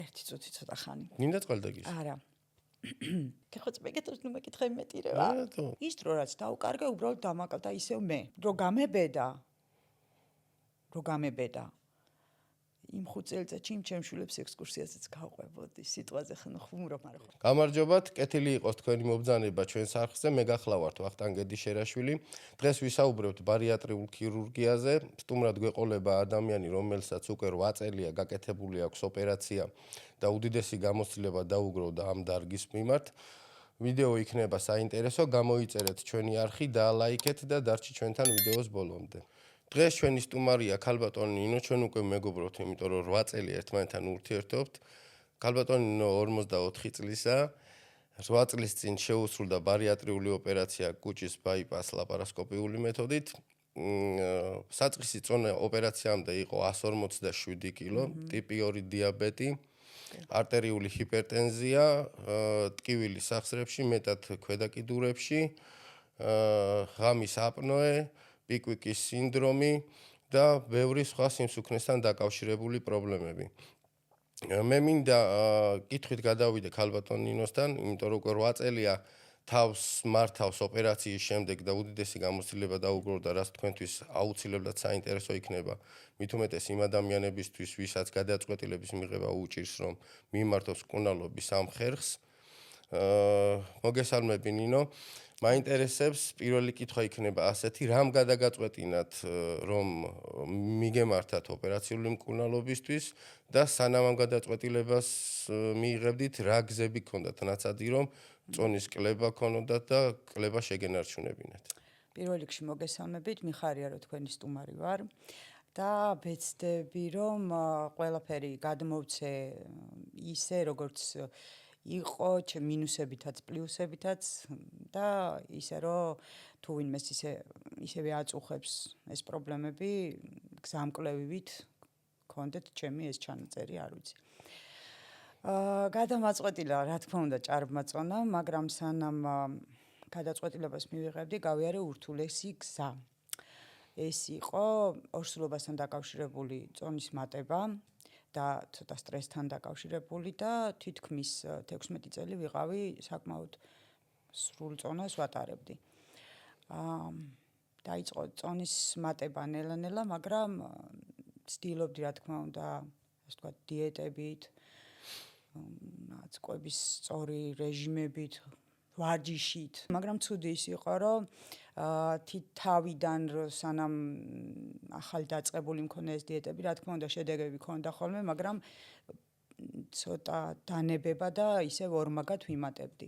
ერთი წუთი ცოტა ხანი. მინდა წყალდაგის. არა. კითხოთ მეკეთოს ნუ მეკითხე მეტი რა. ის დრო რაც დაუკარგე უბრალოდ დამაკალდა ისევ მე. რო გამებედა. იმ 5 წელიწადში იმ ჩემშვილებს ექსკურსიაზეც გავყვებოდი. სიტყვაზე ხმურო მაგრამ. გამარჯობათ, კეთილი იყოს თქვენი მობრძანება ჩვენს არხზე. მე გახლავართ ვახტანგ გედიშერაშვილი. დღეს ვისაუბრებთ ბარიატრიულ ქირურგიაზე. სტუმრად გვეყოლება ადამიანი, რომელსაც უკვე 8 წელია გაკეთებული აქვს ოპერაცია და უდიდესი გამოცდილება დაუგროვდა ამ დარგის მიმართ. ვიდეო იქნება საინტერესო, გამოიწერეთ ჩვენი არხი, დაალაიქეთ და დარჩი ჩვენთან ვიდეოს ბოლომდე. დღეს ჩვენი სტუმარია ქალბატონი ნინო, ჩვენ უკვე მეგობრობთ, იმიტომ რომ 8 წელი ერთმანეთთან ურთიერთობთ. ქალბატონი ნინო 44 წლისაა. 8 წლის წინ შეუსრულდა ბარიატრიული ოპერაცია კუჭის ბაიპას ლაპარასკოპიული მეთოდით. საწყისი წონა ოპერაციამდე იყო 147 კილო, ტიპი 2 დიაბეტი, არტერიული ჰიპერტენზია, ტკივილი სახსრებში, მეტად ქვედაკიდურებში, ღამის აპნოე, პიკვიკის სინდრომი და ბევრი სხვა სიმსუქნესთან დაკავშირებული პრობლემები. მე მინდა კითხვით გადავიდე ქალბატონ ნინოსთან, იმიტომ რომ უკვე 8 წელია თავს მართავს ოპერაციის შემდეგ და უდიდესი გამოცდილება დაუგროვდა, რაც თქვენთვის აუცილებლად საინტერესო იქნება. მით უმეტეს იმ ადამიანებისთვის, ვისაც გადაწყვეტილების მიღება უჭირს, რომ მიმართოს მკურნალობის ამ ხერხს. მოგესალმები ნინო. მაინტერესებს პირველი კითხვა იქნება ასეთი, რამ გადაგაწყვეტინათ, რომ მიგემართათ ოპერაციული მკურნალობისთვის და სანამ ამ გადაწყვეტილებას მიიღებდით, რა გზები გქონდათ ნაცადი, რომ წონის კლება გქონოდათ და კლება შეგენარჩუნებინათ? პირველ რიგში მოგესალმებით, მიხარია რომ თქვენი სტუმარი ვარ და ვეცდები რომ ყველაფერი გადმოვცე ისე როგორც იყო მინუსებითაც, პლუსებითაც და ისე რომ თუ ვინმეს ისევე აწუხებს ეს პრობლემები, გზამკვლევივით გქონდეთ ჩემი ეს ჩანაწერი, არ ვიცი. გადამაწყვეტილა, რა თქმა უნდა, ჭარბმა წონა, მაგრამ სანამ გადაწყვეტილებას მივიღებდი, გავიარე ურთულესი გზა. ეს იყო ორსულობასთან დაკავშირებული წონის მატება და ცოტა სტრესთან დაკავშირებული და თითქმის 16 წელი ვიყავი საკმაოდ სრულ წონას ვატარებდი. დაიწყო წონის მატება ნელა-ნელა, მაგრამ ვცდილობდი, რა თქმა უნდა, ასე ვთქვათ, დიეტებით, კვების სწორი რეჟიმებით, ვარჯიშით, მაგრამ ცუდი ის იყო, რომ თავიდან სანამ ახალი დაწყებული მქონდა ეს დიეტები, რა თქმა უნდა, შედეგები ქონდა ხოლმე, მაგრამ ცოტა დანებება და ისევ ორმაგად ვიმატებდი.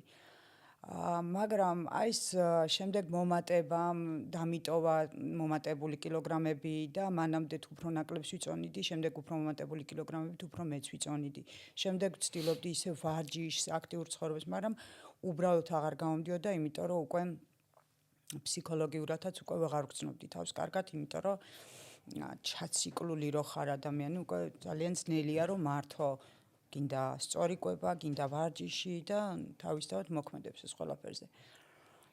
მაგრამ აი ეს შემდეგ მომატებამ დამიტოვა მომატებული კილოგრამები და მანამდე უფრო ნაკლებს ვიწონიდი, შემდეგ უფრო მომატებული კილოგრამებით უფრო მეც ვიწონიდი. შემდეგ ვცდილობდი ისე ვარჯიშს, აქტიურ ცხოვრებას, მაგრამ უბრალოდ აღარ გამომდიოდა, იმიტომ რომ უკვე ფსიქოლოგიურადაც უკვე ვეღარ ვგრძნობდი თავს კარგად, იმიტომ რომ ჩაციკლული რო ხარ ადამიანი, უკვე ძალიან ძნელია რომ მართო, გინდა სწორი კვება, გინდა ვარჯიში და თავისთავად მოქმედებს ეს ყველაფერზე.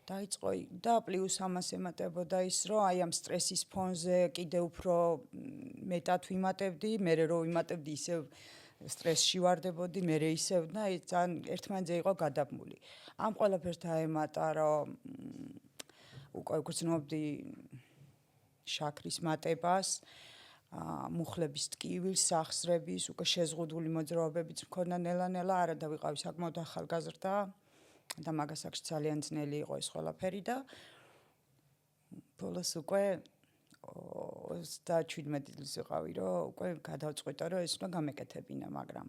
დაიწყო და პლუს ამას ემატებოდა ის, რომ აი ამ სტრესის ფონზე კიდე უფრო მეტად ვიმატებდი, მერე რო ვიმატებდი ისევ სტრესში ვარდებოდი, მერე ისევ და ძალიან ერთმანეთზე იყო გადაბმული. ამ ყველაფერს დაემატა, რომ უკვე გრძნობდი შაქრის მატებას, მუხლების ტკივილს, სახსრების, უკვე შეზღუდული მოძრაობებიც მქონდა ნელა-ნელა, არა და ვიყავი საკმაოდ ახალგაზრდა და მაგას აქ ძალიან ძნელი იყო ეს ყველაფერი და ბოლოს უკვე 37 წლის ვიყავი, რომ უკვე გადავწყვიტე, რომ ეს უნდა გამეკეთებინა, მაგრამ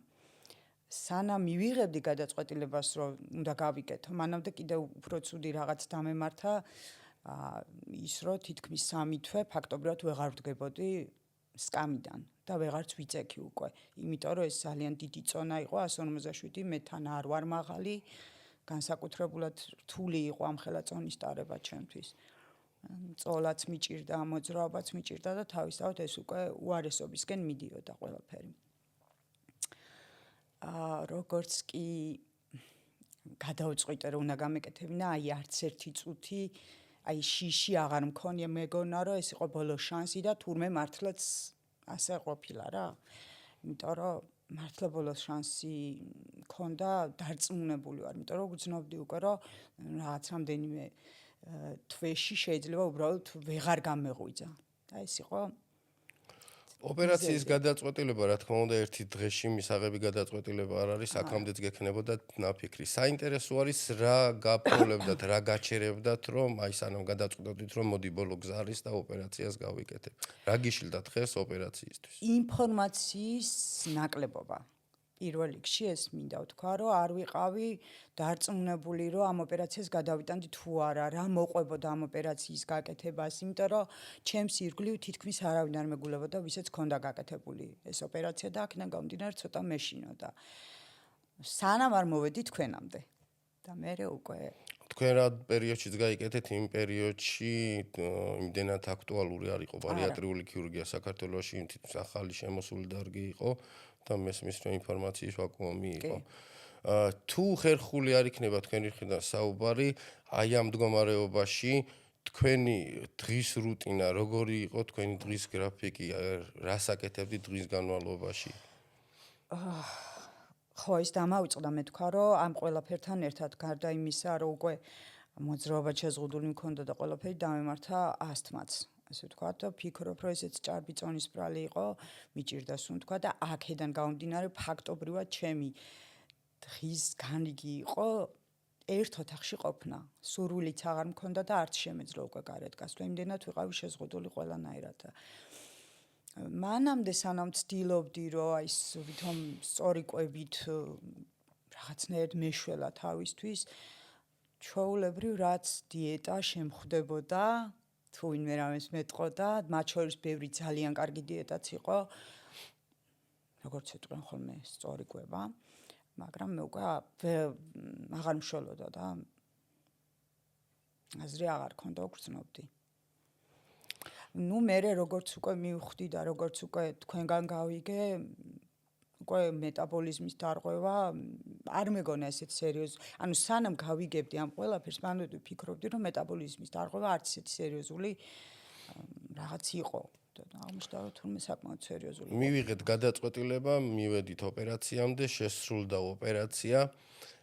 სანამ მივიღებდი გადაწყვეტილებას, რომ უნდა გავიკეთო, მანამდე კიდევ უფრო ცუდი რაღაც დამემართა, ის რომ თითქმის 3 თვე ფაქტობრივად ვეღარ ვდგებოდი სკამიდან და ვეღარც ვიწექი უკვე, იმიტომ რომ ეს ძალიან დიდი წონა იყო 157, მე თან არ ვარ მაღალი, განსაკუთრებულად რთული იყო ამ ხელა წონის ტარება ჩემთვის. წოლაც მიჭირდა, მოძრაობაც მიჭირდა და თავისთავად ეს უკვე უარესობისკენ მიდიოდა ყველაფერი. როგორც კი გადავწყვიტე, რომ უნდა გამეკეთებინა, აი არც ერთი წუთი აი შიში აღარ მქონია, მეგონა რომ ეს იყო ბოლო შანსი და თურმე მართლაც ასე ყოფილა რა. იმიტომ რომ მართლა ბოლოს შანსი მქონდა, დარწმუნებული ვარ, იმიტომ რომ გძნობდი უკვე რომ რაღაც რამდენიმე თვეში შეიძლება უბრალოდ ვეღარ გამეღვიძა. და ეს იყო ოპერაციის გადაწყვეტილება, რა თქმა უნდა, ერთი დღეში მისაღები გადაწყვეტილება არ არის, აქამდეც გექნებოდა ნაფიქრი. საინტერესო არის რა გაფრთხილებდათ, რა გაჩერებდათ, რომ აი სანამ გადაწყვეტდით, რომ მოდი ბოლო გზა არის და ოპერაციას გავიკეთებ. რა გიშილდათ ხეს ოპერაციისთვის? ინფორმაციის ნაკლებობა. პირველ რიგში ეს მინდა ვთქვა, რომ არ ვიყავი დარწმუნებული, რომ ამ ოპერაციას გადავიტანდი თუ არა, რა მოყვებოდა ამ ოპერაციის გაკეთებას, იმიტომ რომ ჩემს ირგვლივ თითქმის არავინ არ მეგულებოდა, ვისაც ჰქონდა გაკეთებული ეს ოპერაცია და აქედან გამომდინარე ცოტა მეშინოდა. სანამ არ მოვედი თქვენამდე. და მე უკვე თქვენ რა პერიოდშიც გაიკეთეთ, იმ პერიოდში იმდენად აქტუალური არ იყო ბარიატრიული ქირურგია საქართველოში, თითქმის ახალი შემოსული დარგი იყო და მესმის რომ ინფორმაციის ვაკუუმი იყო. თუ ხერხული არ იქნება თქვენი მხრიდან საუბარი, აი ამ მდგომარეობაში თქვენი დღის რუტინა როგორი იყო, თქვენი დღის გრაფიკი, რას აკეთებდით დღის განმავლობაში? ხო, ის დამავიწყდა მე თქვა, რომ ამ ყველაფერთან ერთად გარდა იმისა, რომ უკვე მოძრაობა შეზღუდული მქონდა და ყველაფერი დამემართა ასთმაც. ასე ვთქვათ, და ფიქრობ, რომ ესეც ჭარბი წონის ბრალი იყო, მიჭირდა სულ თქვა და აქედან გამომდინარე ფაქტობრივად ჩემი დღის განრიგი იყო ერთ ოთახში ყოფნა. სურვილიც აღარ მქონდა და არც შემეძლო უკვე გარეთ გასვლა, იმდენად ვიყავი შეზღუდული ყველანაირად. მანამდე სანამ ვცდილობდი, რომ აი ვითომ სწორი კვებით რაღაცნაირად მეშველა თავისთვის, ჩვეულებრივ რაც დიეტა შემხვდებოდა, თუ ვინმე რამეს მეტყოდა, მათ შორის ბევრი ძალიან კარგი დიეტაც იყო, როგორც ეტყვიან ხოლმე სწორი კვება, მაგრამ მე უკვე აღარ მშველოდა და აზრი აღარ ქონდა, ვგრძნობდი. ნუ მერე როგორც უკვე მივხვდი და როგორც უკვე თქვენგან გავიგე, უკვე მეტაბოლიზმის დარღვევა არ მეგონა ესეთ სერიოზული. ანუ სანამ გავიგებდი ამ ყველაფერს, მანამდე ვფიქრობდი, რომ მეტაბოლიზმის დარღვევა არც ისეთი სერიოზული რაღაც იყო. და აღმოჩნდა, რომ თურმე საკმაოდ სერიოზული. მივიღეთ გადაწყვეტილება, მივედით ოპერაციამდე, შესრულდა ოპერაცია.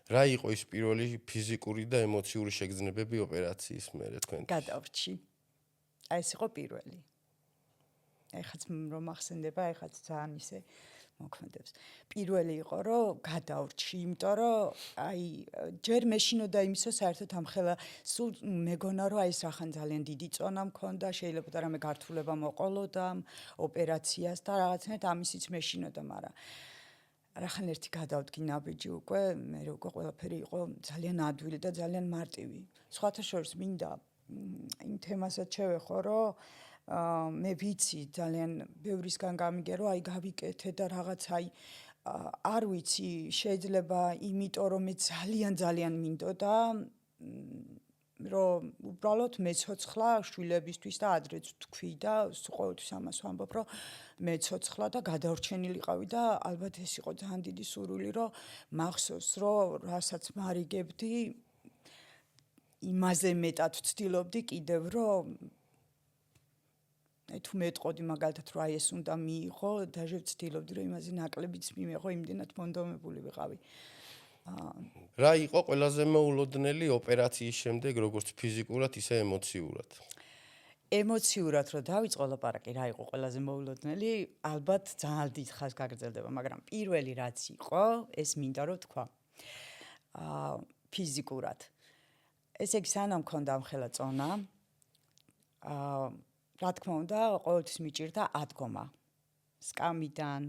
რა იყო ის პირველი ფიზიკური და ემოციური შეგრძნებები ოპერაციის მერე თქვენთვის? გადავრჩი. აი ეს იყო პირველი. ეხაც რომ ახსენდება, ეხაც ძალიან ისე მოქმედებს. პირველი იყო, რომ გადავრჩი, იმიტომ რომ აი ჯერ მეშინოდა იმისო საერთოდ ამხელა სულ მეგონა რომ აი ეს რახან ძალიან დიდი წონა მქონდა, შეიძლება და რამე გართულება მოყოლოდა ამ ოპერაციას და რაღაცნაირად ამისიც მეშინოდა, მაგრამ რახან ერთი გადავდგი ნაბიჯი უკვე, მე უკვე ყველაფერი იყო ძალიან ადვილი და ძალიან მარტივი. სხვათა შორის მინდა იმ თემასაც შევეხო, რომ მე ვიცი ძალიან ბევრისგან გამიგე რომ აი გავიკეთე და რაღაც აი არ ვიცი შეიძლება იმიტომ რომ მე ძალიან მინდოდა რომ უბრალოდ მეცოცხლა შვილებისთვის და ადრეც თქვი და ყოველთვის ამას ვამბობ რომ მეცოცხლა და გადავრჩენილიყავი და ალბათ ეს იყო ძალიან დიდი სურვილი რომ მახსოვს რომ რასაც მარიგებდი იმაზე მეტად ვცდილობდი კიდევ რომ თუ მეტყოდი მაგალითად რომ აი ეს უნდა მიიღო, დაჟე ვცდილობდი რომ იმაზე ნაკლებიც მიიღო, იმდენად მონდომებული ვიყავი. რა იყო ყველაზე მოულოდნელი ოპერაციის შემდეგ, როგორც ფიზიკურად, ისე ემოციურად? ემოციურად რომ დავიწყო ლაპარაკი, რა იყო ყველაზე მოულოდნელი, ალბათ ძალიან დიდ ხანს გაგრძელდება, მაგრამ პირველი რაც იყო, ეს მინდა რომ თქვა. ფიზიკურად. ესე იგი სანამ მქონდა ამხელა წონა, რა თქმა უნდა, ყოველთვის მიჭირდა ადგომა. სკამიდან,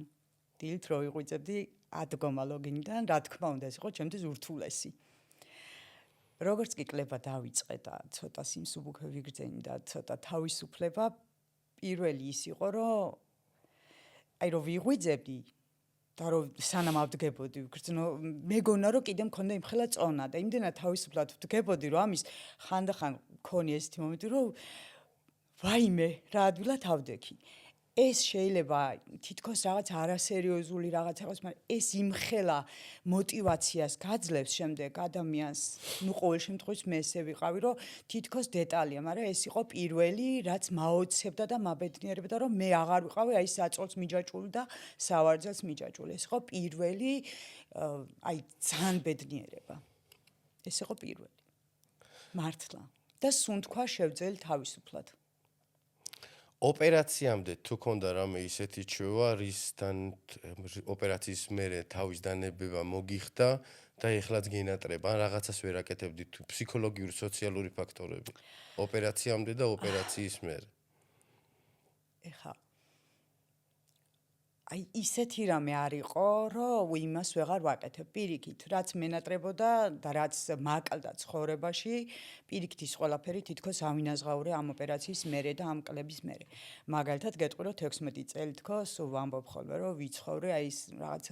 დილით რო ვიღვიძებდი ადგომა ლოგინიდან, რა თქმა უნდა, ეს იყო ჩემთვის ურთულესი. როგორც კი კლება დავიწყე და ცოტა სიმსუბუქე ვიგრძენი და ცოტა თავისუფლება, პირველი ის იყო, რომ აი რო ვიღვიძებდი და რომ სანამ ავდგებოდი, მეგონა რომ კიდე მქონდა იმხელა წონა და იმდენად თავისუფლად ვდგებოდი, რომ ამის ხანდახან მქონია ესეთი მომენტი, რომ ვაიმე, რა ადვილად ავდექი. ეს შეიძლება თითქოს რაღაც არასერიოზული რაღაც იყოს, მაგრამ ეს იმხელა мотиваციას გაძლევს შემდეგ ადამიანს. ნუ ყოველ შემთხვევაში მე ესე ვიყავი, რომ თითქოს დეტალია, მაგრამ ეს იყო პირველი, რაც მაოცებდა და მაბედნიერებდა, რომ მე აღარ ვიყავი აი საწოლს მიჯაჭვული და სავარძელს მიჯაჭვული. ეს იყო პირველი აი ძალიან ბედნიერება. ეს იყო პირველი. მართლა. და სუნთქვა შევძელი თავისუფლად. ოპერაციამდე თუ ქონდა რამე ისეთი ჩვევა, რისთან ოპერაციის მერე თავის დანებება მოგიხდა და ეხლაც გენატრება, ან რაღაცას ვერ აკეთებდით თუ ფსიქოლოგიური, სოციალური ფაქტორები ოპერაციამდე და ოპერაციის მერე. ეხა აი ისეთი რამე არ იყო, რომ იმას ვეღარ ვაკეთებ. პირიქით, რაც მენატრებოდა და რაც მაკლდა ცხოვრებაში, პირიქით ის ყველაფერი თითქოს ავინაზღაურე ამ ოპერაციის მერე და ამ კლების მერე. მაგალითად, გეტყვი რომ 16 წელი თქო, სულ ვამბობ ხოლმე, რომ ვიცხოვრე აი ეს რაღაც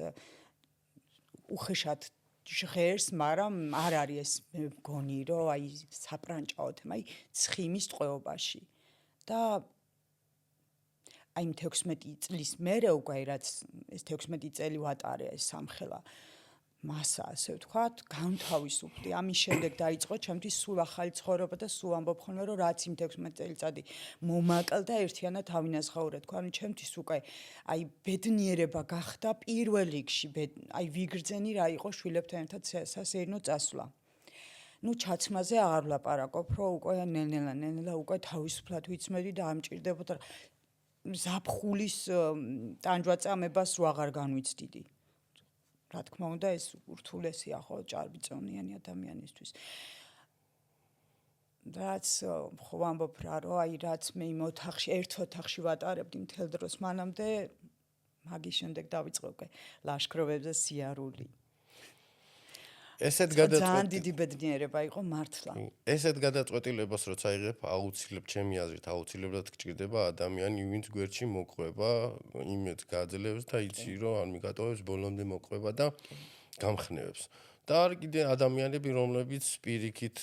უხეშად ჟღერს, მაგრამ არ არის ეს მე მგონი, რომ აი საპრანჭაო თემა, აი ცხიმის ტყვეობაში. და აი 16 წლის მერე უკვე რაც ეს 16 წელი ვატარე ეს სამხელა მასა ასე ვთქვათ, განთავისუფლდი. ამის შემდეგ დაიწყო ჩემთვის სულ ახალი ცხოვრება და სულ ამბობ ხოლმე რომ რაც იმ 16 წელიწადი მომაკლდა ერთიანად ავინაზღაურე თქვა, ანუ ჩემთვის უკვე აი ბედნიერება გახდა პირველ რიგში, აი ვიგრძენი რა იყო შვილებთან ერთად სასეირნო წასვლა. ნუ ჩაცმაზე აღარ ვლაპარაკობ, რომ უკვე ნელ-ნელა უკვე თავისუფლად ვიცმედი და ამჭირდებოდა ზაფხულის ტანჯვაწამებას რო აღარ განვიცდიდი. რა თქმა უნდა, ეს ურთულესია ხო ჭარბიწონიანი ადამიანისთვის. რაც ხო ვამბობ რა, რომ აი რაც მე იმ ოთახში, ერთ ოთახში ვატარებდი მთელ დროს მანამდე, მაგის შემდეგ დავიწყე უკვე ლაშქრობებზე სიარული. ესეთ ძალიან დიდი ბედნიერება იყო მართლა. ესეთ გადაწყვეტილებას როცა იღებ, აუცილებლად ჩემი აზრით, აუცილებლად გჭირდება ადამიანი, ვინც გვერდში მოყვება, იმედს გაძლევს და იცი, რომ არ მიგატოვებს ბოლომდე მოყვება და გამხნევებს. და არ კიდე ადამიანები, რომლებიც პირიქით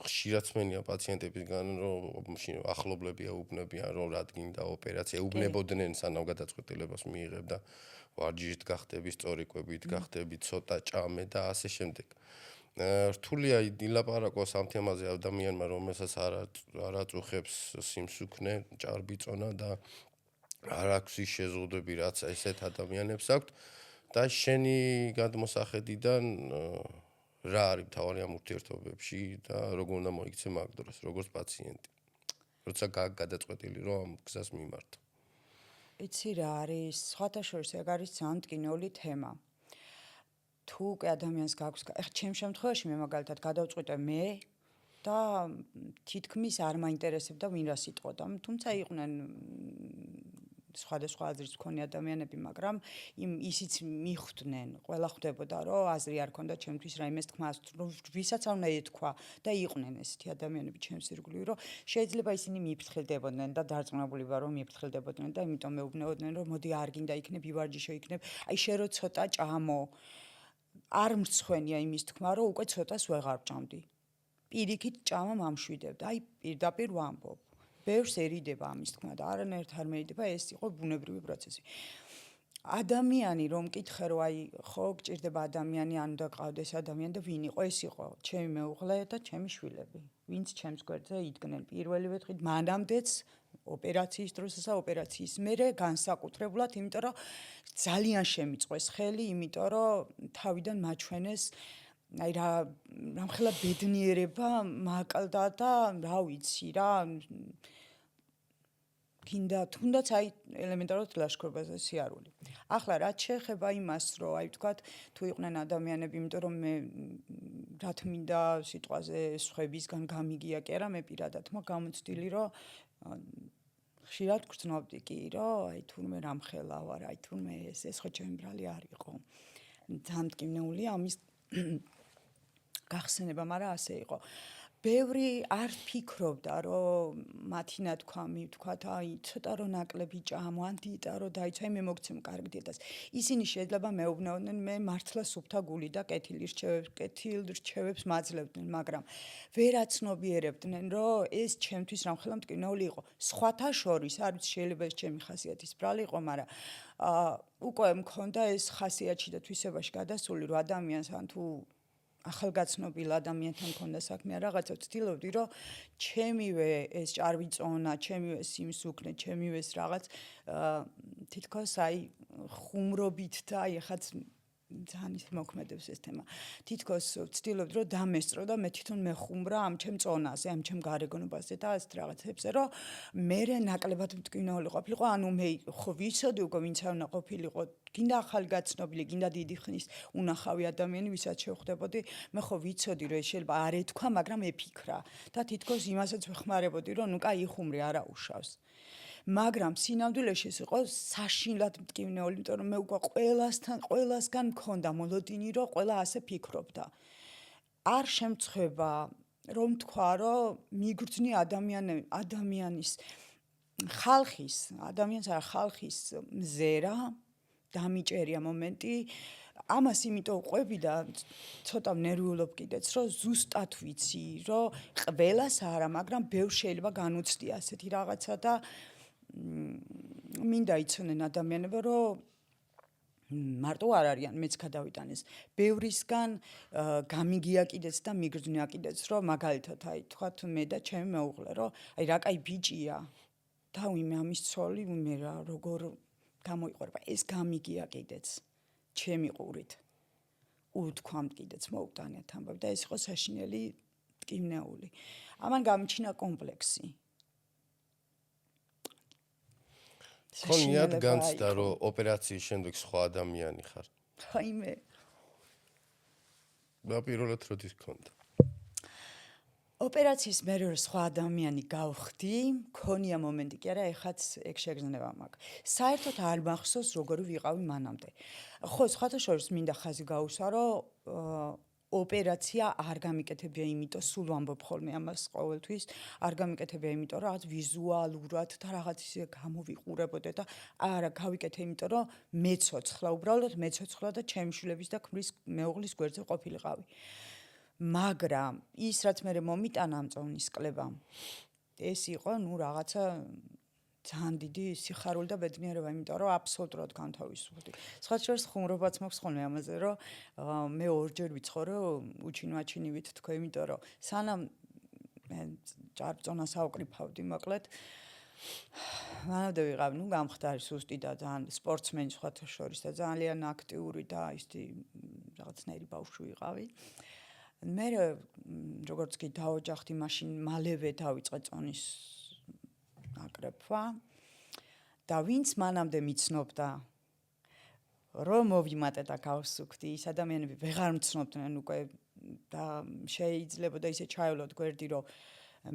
ხშირად სმენია პაციენტებისგან, რომ ახლობლები ეუბნებიან, რომ რადგინდა ოპერაცია, ეუბნებოდნენ სანამ გადაწყვეტილებას მიიღებ და ვარჯიშით გახდები, სწორი კვებით გახდები, ცოტა ჭამე და ასე შემდეგ. რთულია ილაპარაკოს ამ თემაზე ადამიანმა, რომელსაც არ აწუხებს სიმსუქნე, ჭარბიწონა და არ აქვს ის შეზღუდვები, რაც ესეთ ადამიანებს აქვთ. და შენი გადმოსახედიდან რა არის მთავარი ამ ურთიერთობებში და როგორ უნდა მოიქცე მაგ დროს, როგორც პაციენტი. როცა გადაწყვეტილი რომ ამ გზას მიმართ. იცი რა არის, სხვათა შორის ეგ არის ძალიან მტკივნეული თემა. თუ უკვე ადამიანს გაქვს, ეხლა ჩემ შემთხვევაში მე მაგალითად გადავწყვიტე მე და თითქმის არ მაინტერესებდა ვინ რას იტყოდა, თუმცა იყვნენ სხვადასხვა აზრის მქონე ადამიანები, მაგრამ ისიც მიხვდნენ, ყველა ხვდებოდა, რომ აზრი არ ქონდა ჩემთვის რაიმეს თქმას, ვისაც არ უნდა ეთქვა და იყვნენ ესეთი ადამიანები ჩემს ირგვლივ, რომ შეიძლება ისინი მიიფრთხილდებოდნენ და დარწმუნებული ვარ, რომ მიიფრთხილდებოდნენ და იმიტომ მეუბნებოდნენ, რომ მოდი არ გინდა იქნებ, ივარჯიშო იქნებ, აი შე რო ცოტა ჭამო. არ მრცხვენია იმის თქმა, რომ უკვე ცოტას ვეღარ ჭამდი. პირიქით ჭამა მამშვიდებდა, აი პირდაპირ ვამბობ. ბევრსერიდება ამის თქმა და არანაირად არ მერიდება, ეს იყო ბუნებრივი პროცესი. ადამიანი რომ მკითხე რომ აი ხო გჭირდება ადამიანი, ან უნდა ყავდეს ადამიანი და ვინ იყო, ეს იყო ჩემი მეუღლე და ჩემი შვილები, ვინც ჩემს გვერდზე იდგნენ პირველივე დღით, მანამდეც ოპერაციის დროსა ოპერაციის მერე განსაკუთრებულად, იმიტომ რომ ძალიან შემიწყვეს ხელი, იმიტომ რომ თავიდან მაჩვენეს აი რამხელა ბედნიერება მაკლდა და რა ვიცი რა გინდა თუნდაც აი ელემენტარულად ლაშქრობაზე სიარული. ახლა რაც შეეხება იმას, რომ აი ვთქვათ, თუ იყვნენ ადამიანები, იმიტომ რომ მე რა თმინდა სიტყვაზე სხვებისგან გამიგია კი არა, მე პირადად მაგ გამოცდილი, რომ ხშირად გრძნობდი კი, რომ აი თურმე რამხელა ვარ, აი თურმე ეს ხო ჩემი ბრალი არ იყო. ძალიან მტკივნეულია ამის გახსენება, მაგრამ ასე იყო. ბევრი არ ფიქრობდა, რომ მათი ნათქვამი, ვთქვათ, აი, ცოტა რომ ნაკლები ჭამო, ან დიეტა რომ დაიცვა, აი მე მოგცემ კარგ დიეტას. ისინი შეიძლება მეუბნაოდნენ, მე მართლა სუფთა გული და კეთილ რჩევებს მაძლევდნენ, მაგრამ ვერ აცნობიერებდნენ, რომ ეს ჩემთვის რამხელა მტკივნეული იყო. სხვათა შორის, არ ვიცი, შეიძლება ეს ჩემი ხასიათის ბრალი იყო, მაგრამ უკვე მქონდა ეს ხასიათში და თვისებაში გადასული, რომ ადამიანს ან თუ ახალგაცნობილ ადამიანთან მქონდა საქმე ან რაღაცა ვცდილობდი, რომ ჩემივე ეს ჭარბი წონა, ჩემივე სიმსუქნე, ჩემივე ეს რაღაც თითქოს აი ხუმრობით და აი ახაც ძალიან ისე მოქმედებს ეს თემა. თითქოს ვცდილობდი, რომ დამესწრო და მე თვითონ მეხუმრა ამ ჩემ წონაზე, ამ ჩემ გარეგნობაზე და ასეთ რაღაცებზე, რომ მე ნაკლებად მტკივნეული ყოფილიყო, ანუ მე ხო ვიცოდი უკვე ვინც არ უნდა ყოფილიყო, გინდა ახალი გაცნობილი, გინდა დიდი ხნის უნახავი ადამიანი, ვისაც შევხვდებოდი, მე ხო ვიცოდი, რომ ეს შეიძლება არ ეთქვა, მაგრამ ეფიქრა და თითქოს იმასაც ვეხმარებოდი, რომ ნუ კაი იხუმრე, არა უშავს. მაგრამ სინამდვილეში ეს იყო საშინლად მტკივნეული, იმიტომ რომ მე უკვე ყველასგან მქონდა მოლოდინი, რომ ყველა ასე ფიქრობდა. არ შემწხვება, რომ თქვა, რომ მიგრძნი ადამიანის ხალხის მზერა, დამიჭერია მომენტი, ამას იმიტომ ვყვები და ცოტა ნერვიულობ კიდეც, რომ ზუსტად ვიცი, რომ ყველას არა, მაგრამ ბევრს შეიძლება განუცდია ასეთი რაღაცა და მინდა იცოდნენ ადამიანები, რომ მარტო არ არიან, მეც გადავიტანეს. ბევრისგან გამიგია კიდეც და მიგრძნია კიდეც, რომ მაგალითად აი თქვათ მე და ჩემი მეუღლე, რომ აი რა კაი ბიჭია და ვიმე ამის ცოლი, ვიმე რა როგორ გამოიყურება. ეს გამიგია კიდეც ჩემი ყურით. უთქვამთ კიდეც მოუტანეთ ამბავი და ეს იყო საშინელი მტკივნეული. ამან გამიჩინა კომპლექსი. ხონიათ განცდა, რომ ოპერაციის შემდეგ სხვა ადამიანი ხარ. აი მე. პირველად როდის გქონდა? ოპერაციის მერე რომ სხვა ადამიანი გავხდი, მქონია მომენტი კი არა, ეხაც ეგ შეგრძნება მაქვს. საერთოდ არ მახსოვს როგორი ვიყავი მანამდე. ხო, სხვათა შორის მინდა ხაზი გაუსვა, რომ ოპერაცია არ გამიკეთებია იმიტომ, სულ ვამბობ ხოლმე ამას ყოველთვის, არ გამიკეთებია იმიტომ, რომ რაღაც ვიზუალურად და რაღაც ისე გამოვიყურებოდე და არა, გავიკეთე იმიტომ, რომ მეცოცხლა, უბრალოდ მეცოცხლა და ჩემი შვილების და ქმრის მეუღლის გვერდზე ყოფილიყავი. მაგრამ ის რაც მე მომიტანა ამ წონის კლებამ, ეს იყო, ნუ რაღაცა ძალიან დიდი სიხარული და ბედნიერება, იმიტომ რომ აბსოლუტურად განთავისუფლდი. სხვა შორის ხუმრობაც მაქვს ხოლმე ამაზე, რომ მე ორჯერ ვიცხოვრო უჩინვაჩინივით თქვა, იმიტომ რომ სანამ ჭარბწონას აუკრიფავდი, მოკლედ მანამდე ვიყავ, ნუ გამხდარი სუსტი და ძალიან სპორტსმენი სხვათა შორის და ძალიან აქტიური და ისეთი რაღაცნაირი ბავშვი ვიყავი. მე როგორც კი დაოჯახდი, მაშინ მალევე დავიწყე წონის აკრეფვა და ვინც მანამდე მიცნობდა, რომ მოვიმატე და გავსუქდი, ის ადამიანები ვეღარ მცნობდნენ უკვე და შეიძლებოდა ისე ჩაევლოთ გვერდი, რომ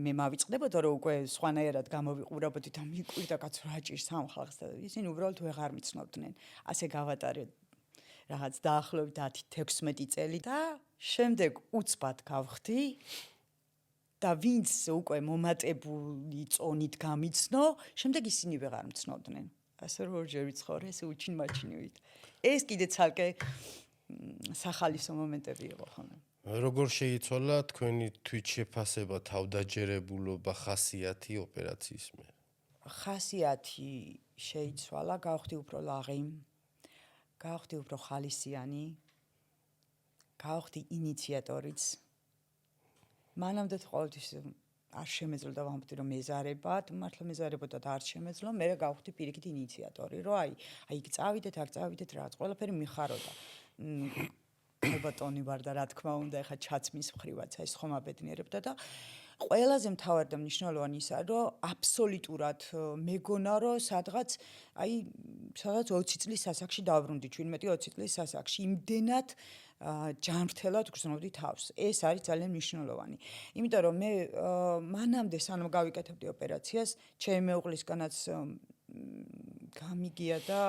მე მავიწყდებოდა, რომ უკვე სხვანაირად გამოვიყურებოდი და მიკვირდა კაც რა ჭირს ამ ხალხს და ისინი უბრალოდ ვეღარ მიცნობდნენ. ასე გავატარე რაღაც დაახლოებით 10-16 წელი და შემდეგ უცბად გავხდი და ვინც უკვე მომატებული წონით გამიცნო, შემდეგ ისინი ვეღარ მცნობდნენ. ასე რომ ორჯერ ვიცხოვრე, ესე უჩინვაჩინივით. ეს კიდე ცალკე სახალისო მომენტები იყო ხოლმე. როგორ შეიცვალა თქვენი თვითშეფასება, თავდაჯერებულობა, ხასიათი ოპერაციის მერე? ხასიათი შეიცვალა, გავხდი უფრო ლაღი, გავხდი უფრო ხალისიანი, გავხდი ინიციატორიც. მანამდე ყოველთვის არ შემეძლო და ვამბობდი, რომ მეზარებად, მართლა მეზარებოდა და არ შემეძლო, მე გავხდი პირიქით ინიციატორი, რომ აი იქ წავიდეთ, აქ წავიდეთ, რაღაც ყველაფერი მიხაროდა. ბატონი ვარ და რა თქმა უნდა, ეხა ჩაცმის მხრივაც აი ხომ აბედნიერებდა და ყველაზე მთავარი და მნიშვნელოვანი ისაა, რომ აბსოლუტურად მეგონა, რომ სადღაც 20 წლის ასაკში დავბრუნდი, 17-20 წლის ასაკში, იმდენად ჯანმრთელად გრძნობდი თავს. ეს არის ძალიან მნიშვნელოვანი. იმიტომ რომ მე მანამდე სანამ გავიკეთებდი ოპერაციას, ჩემი მეუღლისგანაც გამიგია და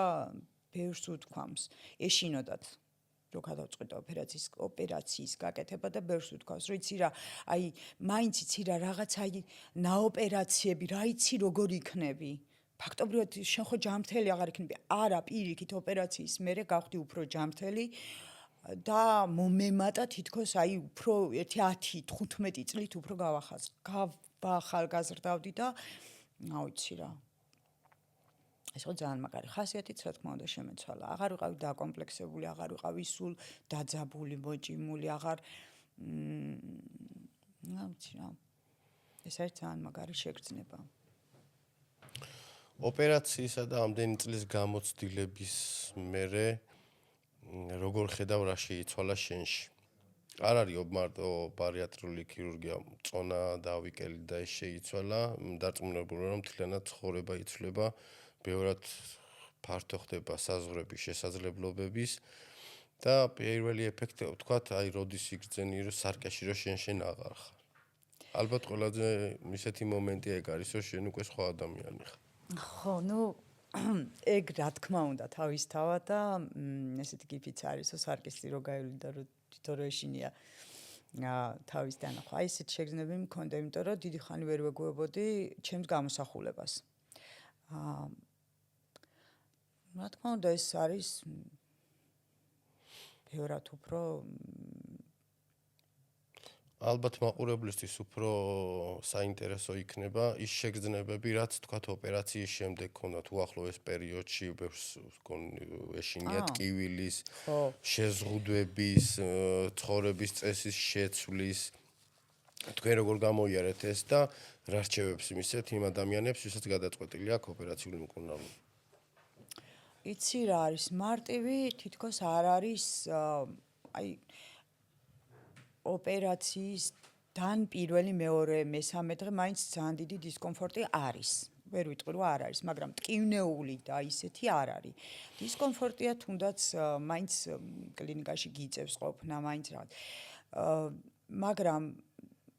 ბევრს უთქვამს, ეშინოდათ. რო გადავწყვიტე ოპერაციის გაკეთება და ბევრს ვთქვას, რომ იცი რა, აი მაინც იცი რა, რაღაც აი ნაოპერაციები, რა იცი როგორ იქნები. ფაქტობრივად შენ ხო ჯანმრთელი აღარ იქნები. არა, პირიქით ოპერაციის მერე გავხდი უფრო ჯანმრთელი და მომემატა თითქოს აი უფრო 10-15 წლით უფრო გავახალგაზრდავდი და აუცი რა. ეს ხო ძალიან მაგარი ხასიათიც რა თქმა უნდა შემეცვალა. აღარ ვიყავი დაკომპლექსებული, აღარ ვიყავი სულ დაძაბული, მოჭიმული, აღარ აუცი რა. ეს არის ძალიან მაგარი შეგრძნება. ოპერაციისა და ამდენი წლის გამოცდილების მერე როგორ ხედავ რა შეიცვალა შენში? არ არის მარტო ბარიატრიული ქირურგია, წონა დავიკელი და ეს შეიცვალა, დარწმუნებული რომ მთლიანად ცხოვრება იცვლება, ბევრად ფართო ხდება საზღვრების შესაძლებლობების და პირველი ეფექტი ვთქვათ, აი როდის იგრძენი რომ სარკეში რომ შენ აღარ ხარ. ალბათ ყველაზე ისეთი მომენტია ეგ არის, რომ შენ უკვე სხვა ადამიანი ხარ. ხო, ну ეგ რა თქმა უნდა თავისთავად და ესეთი გიფიც არის, რომ სარკისი რო გაივლი და რო თვითონ რო ეშინია თავის დანახვა. აი ესეთი შეგრძნებები მქონდა, იმიტომ რომ დიდი ხანი ვერ ვეგუებოდი ჩემს გამოსახულებას. რა თქმა უნდა ეს არის ბევრად უფრო ალბათ მაყურებლისთვის უფრო საინტერესო იქნება ის შეგრძნებები, რაც თქვათ ოპერაციის შემდეგ ქონდათ უახლოეს პერიოდში, ეშინია ტკივილის, შეზღუდვების, ცხოვრების წესის შეცვლის. თქვენ როგორ გამოიარეთ ეს და რა რჩევებს მისცეთ იმ ადამიანებს, ვისაც გადაწყვეტილი აქვს ოპერაციული მკურნალობა? იცი რა არის მარტივი, თითქოს არ არის აი ოპერაციისდან პირველი, მეორე, მესამე დღე მაინც ძალიან დიდი დისკომფორტი არის. ვერ ვიტყვი რომ არ არის, მაგრამ ტკივნეული და ისეთი არ არის. დისკომფორტია თუნდაც მაინც კლინიკაში გიწევს ყოფნა, მაინც რაღაც. მაგრამ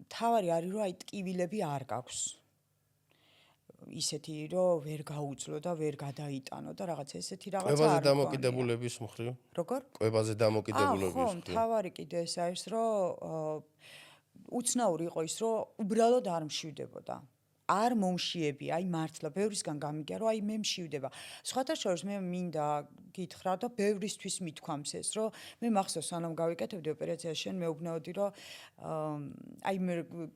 თავარი არის რომ აი ტკივილები არ გაქვს. ისეთი რომ ვერ გაუძლო და ვერ გადაიტანო და რაღაც ესეთი რაღაცა არ კვებაზე დამოკიდებულების მხრივ? როგორ? კვებაზე დამოკიდებულების ხო, თავარი კიდე ეს არის, რომ უცნაური იყო ის, რომ უბრალოდ არ მშივდებოდა. არ მომშიები, აი მართლა, ბევრისგან გამიგია, რომ აი მე მშივდება. სხვათა შორის მე მინდა გითხრა და ბევრისთვის მithქვამს ეს, რომ მე მახსოვს, სანამ გავიკეთებდი ოპერაციას, შენ მეუბნეოდი, რომ აი მე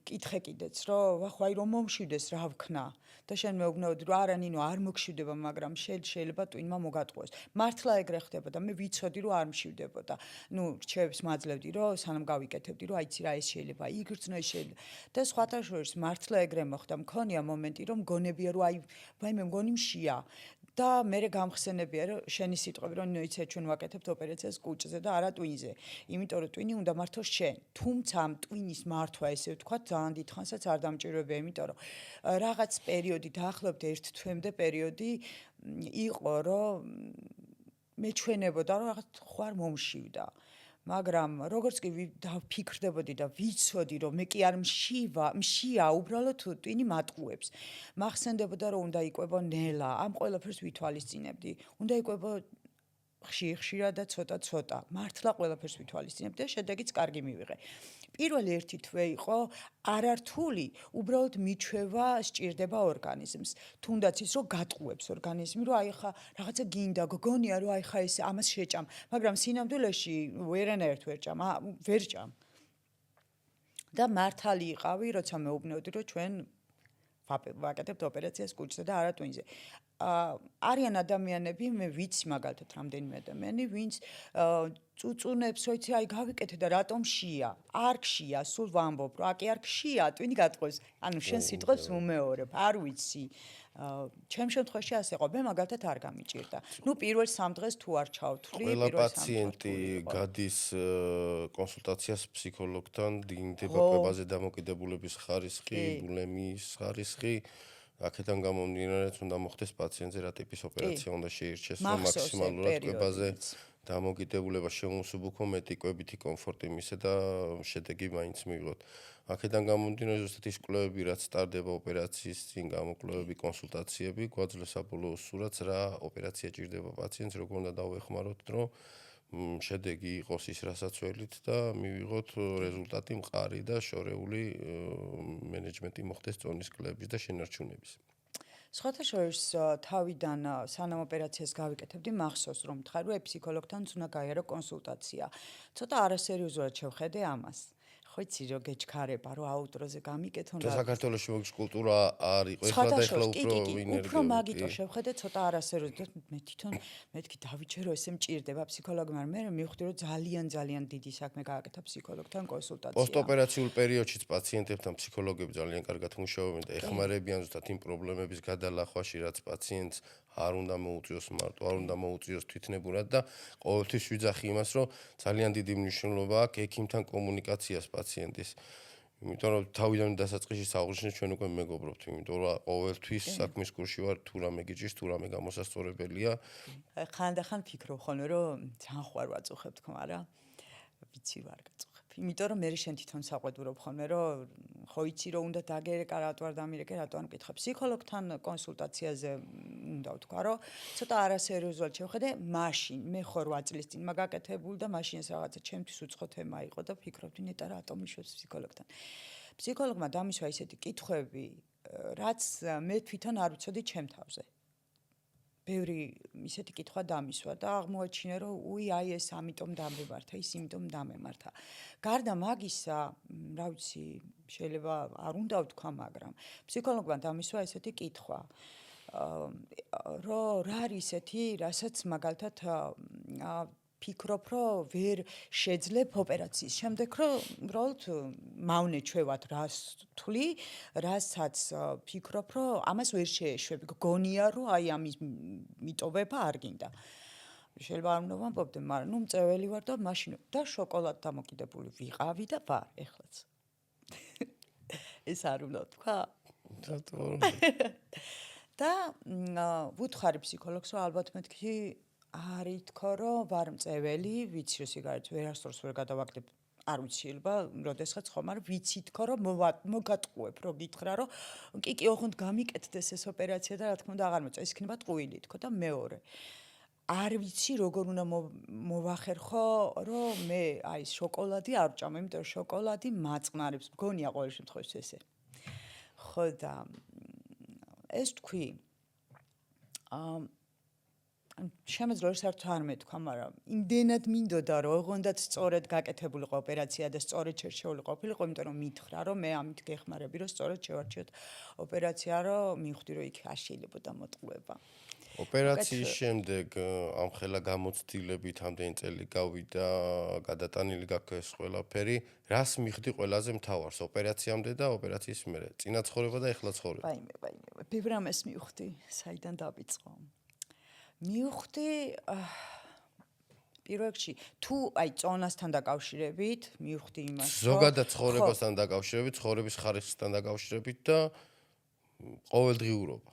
კითხე კიდეც, რომ ხო აი რომ მომშივდეს, რა ვქნა? და შენ მეუბნეოდი, რომ არა ნინო, არ მოგშივდება, მაგრამ შეიძლება ტვინმა მოგატყუოს. მართლა ეგრე ხდება და მე ვიცოდი, რომ არ მშივდებოდა. ნუ რჩევებს მაძლევდი, რომ სანამ გავიკეთებდი, რომ აიცი რა ეს შეიძლება, იგრძნო ეს შეიძლება. და სხვათა შორის მართლა ეგრე მოხდა. მქონია მომენტი, რომ მგონებია, რომ აი ვაიმე მგონი მშია. და მე გამხსენებია, რომ შენი სიტყვები, რომ ნუ იცი ჩვენ ვაკეთებთ ოპერაციას კუჭზე და არა ტვინზე. იმიტომ რომ ტვინი უნდა მართოს შენ. თუმცა ამ ტვინის მართვა, ესე ვთქვათ, ძალიან დიდხანსაც არ დამჭირვებია, იმიტომ რომ რაღაც პერიოდი, დაახლოებით 1 თვემდე პერიოდი იყო, რომ მეჩვენებოდა, რომ რაღაც ხო არ მომშივდა. მაგრამ როგორც კი დავფიქრდებოდი და ვიცოდი, რომ მე კი არ მშია, უბრალოდ ტვინი მატყუებს. მახსენდებოდა, რომ უნდა იკვებო ნელა, ამ ყველაფერს ვითვალისწინებდი. უნდა იკვებო ხშირად და ცოტა. მართლა ყველაფერს ვითვალისწინებდი და შედეგიც კარგი მივიღე. პირველი 1 თვე იყო არართული, უბრალოდ მიჩვევა სჭირდება ორგანიზმს. თუნდაც ის რომ გატყუებს ორგანიზმი, რომ აი ხა რაღაცა გინდა, გგონია რომ აი ხა ეს ამას შეჭამ, მაგრამ სინამდვილეში ვერანაირად ვერ ჭამ. და მართალი იყავი, როცა მეუბნეოდი, რომ ჩვენ ვაკეთებთ ოპერაციას კუჭზე და არა ტვინზე. არიან ადამიანები, მე ვიცი მაგალითად რამდენიმე ადამიანი, ვინც წუწუნებს, რომ იცი, აი გავიკეთე და რატომ შია? არ გშია, სულ ვამბობ, რომ აკი არ გშია, ტვინი გატყუებს. ანუ შენ სიტყვებს უმეორებ, არ ვიცი. ჩემ შემთხვევაში ასე იყო, მე მაგალითად არ გამიჭირდა. ნუ პირველ 3 დღეს თუ არ ჩავთვლი, პირველ პაციენტი გადის კონსულტაციას ფსიქოლოგთან, დინდება კვებაზე დამოკიდებულების ხარისხი, ბულიმიის ხარისხი. აქედან გამომდინარე, უნდა მოხდეს პაციენტზე რა ტიპის ოპერაცია უნდა შეირჩეს, რომ მაქსიმალურად კვებაზე დამოკიდებულება შეუმსუბუქო, მეტი კვებითი კომფორტი მისცე და შედეგი მაინც მივიღოთ. აქედან გამომდინარე, ზუსტად ის კვლევები, რაც სტარდება ოპერაციის წინ, გამოკვლევები, კონსულტაციები, გვაძლევს საბოლოო სურათს, რა ოპერაცია ჭირდება პაციენტს, როგორ უნდა დავეხმაროთ, რომ შედეგი იყოს ის რასაც ველით და მივიღოთ რეზულტატი მყარი და შორეული მენეჯმენტი მოხდეს წონის კლების და შენარჩუნების. სხვათა შორის თავიდან სანამ ოპერაციას გავიკეთებდი მახსოვს რომ თქვა ფსიქოლოგთან უნდა გაიარო კონსულტაცია. ცოტა არასერიოზულად შევხედე ამას. ხო იცი რომ გეჩქარება რომ აუტროზე გამიკეთონ და საქართველოში მოგის კულტურა არ იყო ეხლა და ეხლა უფრო უფრო მაგიტო შევხედე ცოტა არასერიოზულად მე თვითონ მეთქი დავიჯერო ესე მჭირდება ფსიქოლოგმა მე მივხვდი რომ ძალიან დიდი საქმე გააკეთა ფსიქოლოგთან კონსულტაცია. პოსტოპერაციულ პერიოდშიც პაციენტებთან ფსიქოლოგები ძალიან კარგად მუშაობენ და ეხმარებიან ზუსტად იმ პრობლემების გადალახვაში რაც პაციენტს არ უნდა მოუწიოს მარტო, არ უნდა მოუწიოს თვითნებურად და ყოველთვის ვიძახი იმას, რომ ძალიან დიდი მნიშვნელობა აქვს ექიმთან კომუნიკაციას პაციენტის. იმიტომ რომ თავიდან დასაწყისში საუბრიშნე ჩვენ უკვე მეგობრობთ, იმიტომ რომ ყოველთვის საქმის კურსში ვარ, თუ რამე გიჭირს, თუ რამე გამოსასწორებელია. ხანდახან ფიქრობ ხოლმე რომ ძალიან ხوار ვაწუხებ თქმა რა. ვიცი ვარ გაწუხებ. იმიტომ რომ მე შენ თვითონ საყვედურობ ხოლმე რომ ხო იცი რომ უნდა დაგერეკა რატო არ დამირეკე რატო არ მკითხა ფსიქოლოგთან კონსულტაციაზე უნდა ვთქვა რომ ცოტა არასერიოზულად შევხედე მაშინ მე ხო 8 წლის წინ მაგაკეთებული და მაშინ ეს რაღაცა ჩემთვის უცხო თემა იყო და ფიქრობდი ნეტა რატო მიშვებს ფსიქოლოგთან ფსიქოლოგმა დამისვა ისეთი კითხვები რაც მე თვითონ არ ვიცოდი ჩემ თავზე ბევრი ისეთი კითხვა დამისვა და აღმოაჩინე რომ უი აი ეს ამიტომ დამემართა ის იმიტომ დამემართა გარდა მაგისა რა ვიცი შეიძლება არ უნდა ვთქვა მაგრამ ფსიქოლოგმა დამისვა ესეთი კითხვა რომ რა არის ესეთი რასაც მაგალითად ფიქრობ რომ ვერ შეძლებ ოპერაციის შემდეგ რომ უბრალოდ მავნე ჩვევად რას თვლი რასაც ფიქრობ რომ ამას ვერ შეეშვები გონია რომ აი ამის მიტოვება არ გინდა შეიძლება არ უნდა ვამბობდე მაგრამ ნუ მწეველი ვარ და მაშინ და შოკოლად დამოკიდებული ვიყავი და ვარ ეხლაც ეს არ უნდა თქვა და ვუთხარი ფსიქოლოგს რომ ალბათ მეთქი არ ითქო რომ ვარ მწეველი, ვიცი რომ სიგარეტს ვერასდროს ვერ გადავაგდებ, არ ვიცილება, როდესღაც ხომ არ ვიცი თქო რომ მოგატყუებ, რომ გითხრა რომ კი ოღონდ გამიკეთდეს ეს ოპერაცია და რა თქმა უნდა აღარ მოწა, ეს იქნება ტყუილი თქო და მეორე არ ვიცი როგორ უნდა მოვახერხო რომ მე აი შოკოლადი არ ვჭამ, იმიტომ რომ შოკოლადი მაწყნარებს, მგონია ყოველ შემთხვევაში ესე. ხო და ეს თქვი შემეძლო რომ საერთოდ არ მეთქვა, მაგრამ იმდენად მინდოდა რომ ოღონდაც სწორედ გაკეთებულიყო ოპერაცია და სწორედ შერჩეული ყოფილიყო, იმიტომ რომ მითხრა რომ მე ამით გეხმარები რომ სწორედ შევარჩიოთ ოპერაცია, რომ მივხვდი რომ იქ არ შეიძლებოდა მოტყუება. ოპერაციის შემდეგ ამხელა გამოცდილებით ამდენი წელი გავიდა, გადატანილი გაქვს ეს ყველაფერი, რას მიხდი ყველაზე მთავარს ოპერაციამდე და ოპერაციის მერე? წინა ცხოვრება და ეხლა ცხოვრება. ვაიმე, ბევრ ამას მივხვდი, საიდან დავიწყო. მივხვდი პირველ რიგში თუ აი წონასთან დაკავშირებით მივხვდი იმას რომ ზოგადად ცხოვრებასთან დაკავშირებით, ცხოვრების ხარისხთან დაკავშირებით და ყოველდღიურობა.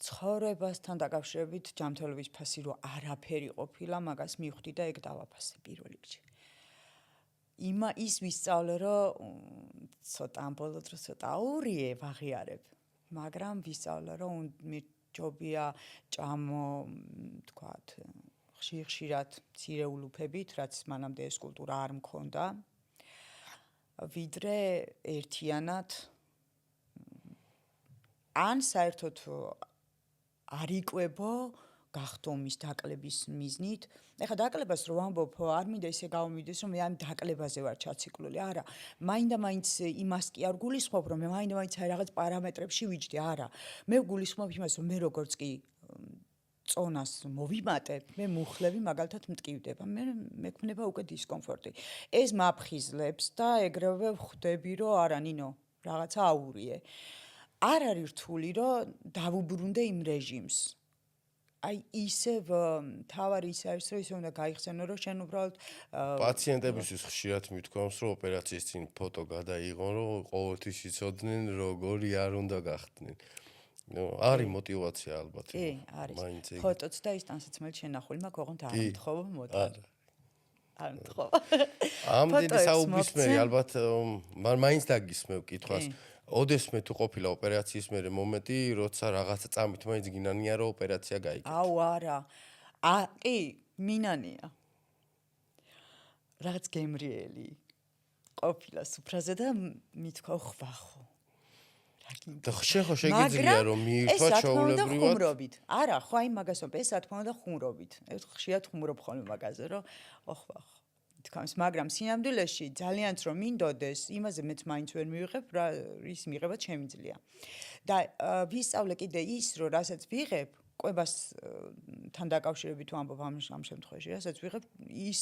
ცხოვრებასთან დაკავშირებით ჯანმრთელობის ფასი რო არაფერი ყოფილა, მაგას მივხვდი და ეგ დავაფასე პირველ რიგში. ის ვისწავლე რომ ცოტა ამ ბოლო დროს ცოტა აურიე ვაღიარებ, მაგრამ ვისწავლე რომ ჯობია ჭამო, თქვათ, ხშირად მცირე ულუფებით, რაც მანამდე ეს კულტურა არ მქონდა. ვიდრე ერთიანად ან საერთოდ არ იკვებო გახდომის დაკლების მიზნით. ეხლა დაკლებას რო ვამბობ, არ მინდა ისე გავმივიდეს, რომ მე ამ დაკლებაზე ვარ ჩაციკლული. არა, მაინდა-მაინც იმას კი არ გულისხმობ, რომ მე მაინდა-მაინც აი რაღაც პარამეტრებში ვიჯდი. არა, მე გულისხმობ იმას, რომ მე როგორც კი წონას მოვიმატებ, მე მუხლები მაგალითად მტკივდება. მე მექმნება უკვე დისკომფორტი. ეს მაფხიზლებს და ეგრევე ხვდები, რომ არა, ნინო, რაღაცა აურიე. არ არის რთული, რომ დავუბრუნდე იმ რეჟიმს. აი ისევ თავარი ის არის, რომ ისე უნდა გაიხსენო, რომ შენ უბრალოდ პაციენტებისთვის ხშირად მithქვამს, რომ ოპერაციის წინ ფოტო გადაიღონ, რომ ყოველთვის იცოდნენ, როგორი არ უნდა გახდნენ. არის мотивация ალბათ. კი, არის. ფოტოც და ის ტანსაცმელი შენახული მაქვს, ოღონდ არ მთხოვო მოდი. არ მთხოვო. ამდენი საუბრის მე ალბათ მაინც დაგისმევ კითხვას. ოდესმე თუ ყოფილა ოპერაციის მერე მომენტი, როცა რაღაცა წამით მაინც გინანია რომ ოპერაცია გაიგეთ. აუ არა. კი, მინანია რაც გემრიელი ყოფილა სუფრაზე და მithქვა ხვახო და შეხო შეგიძლია რომ მიირთვა ჩაულებრივად ხუმრობით არა ხო აი მაგას ვამბობ ეს რა თქმა უნდა ხუმრობით ხშირად ხუმრობ ხოლმე მაგაზე რომ ხვახო თქოს მაგრამ სინამდვილეში ძალიანც რომ მინდოდეს იმაზე მეც მაინც ვერ მივიღებ რა ის მიღება შემიძლია და ვისწავლე კიდე ის რომ რასაც ვიღებ კვებასთან დაკავშირებით ვამბობ ამ შემთხვევაში რასაც ვიღებ ის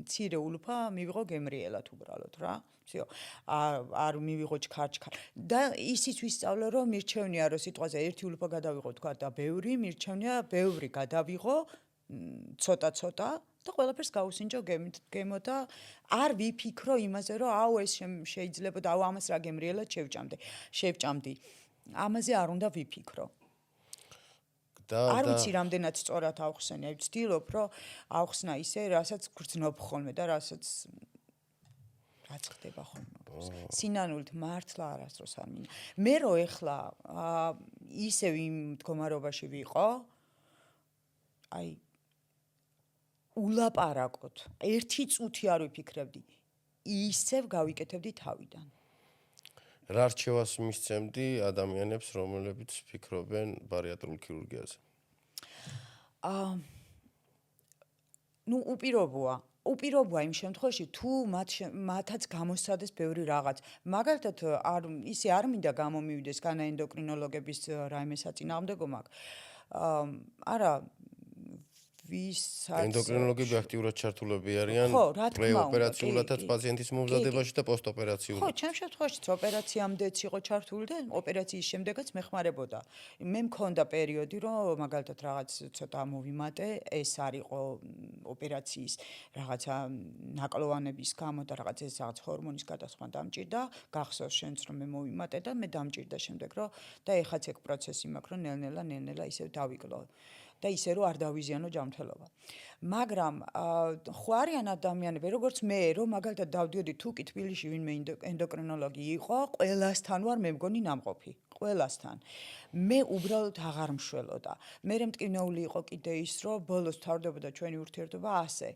მცირე ულუფა მივიღო გემრიელად უბრალოდ რა всё არ მივიღო ჩქარ და ისიც ვისწავლე რომ მირჩევნია რომ სიტყვაზე ერთი ულუფა გადავიღო თქვა და ბევრი მირჩევნია ბევრი გადავიღო ცოტა და ყველაფერს გაუსინჯო გემო და არ ვიფიქრო იმაზე რომ აუ ეს შეიძლება და აუ ამას რა გემრიელად შევჭამდი ამაზე არ უნდა ვიფიქრო არ ვიცი რამდენად სწორად ავხსენე აი ვცდილობ რომ ავხსნა ისე რასაც გრძნობ ხოლმე და რაც ხდება ხოლმე სინანულით მართლა არასდროს არ მინდა მე რო ეხლა ისევ იმ მდგომარეობაში ვიყო აი ულაპარაკოთ ერთი წუთი არ ვიფიქრებდი ისევ გავიკეთებდი თავიდან რა რჩევას მისცემდი ადამიანებს რომლებიც ფიქრობენ ბარიატრულ ქირურგიაზე ნუ უპირობოა იმ შემთხვევაში თუ მათაც გამოსცადეს ბევრი რაღაც მაგალითად ისე არ მინდა გამომივიდეს განა ენდოკრინოლოგების რაიმე საწინააღმდეგო მაქვს არა ვისაც ენდოკრინოლოგები აქტიურად ჩართულები არიან პრეოპერაციულადაც პაციენტის მომზადებაში და პოსტოპერაციულად. ხო, ჩემ შემთხვევაშიც ოპერაციამდეც იყო ჩართული და ოპერაციის შემდეგაც მეხმარებოდა. მე მქონდა პერიოდი, რომ მაგალითად რაღაც ცოტა მოვიმატე, ეს არ იყო ოპერაციის რაღაცა ნაკლოვანების გამო და რაღაც ეს რაღაც ჰორმონის გადასხმა დამჭირდა, გახსოვს შენც რომ მე მოვიმატე და მე დამჭირდა შემდეგ რომ და ეხაც ეგ პროცესი მაქვს რომ ნელ-ნელა ისევ დავიკლო. და ისე რომ არ დავიზიანო ჯანმრთელობა. მაგრამ ხო არიან ადამიანები, როგორც მე, რომ მაგალითად დავდიოდი თუკი თბილისში ვინმე ენდოკრინოლოგი იყო, ყველასთან ვარ მე მგონი ნამყოფი. ყველასთან. მე უბრალოდ აღარ მშველოდა. მე მტკივნეული იყო კიდე ის, რომ ბოლოს თავდებოდა ჩვენი ურთიერთობა ასე.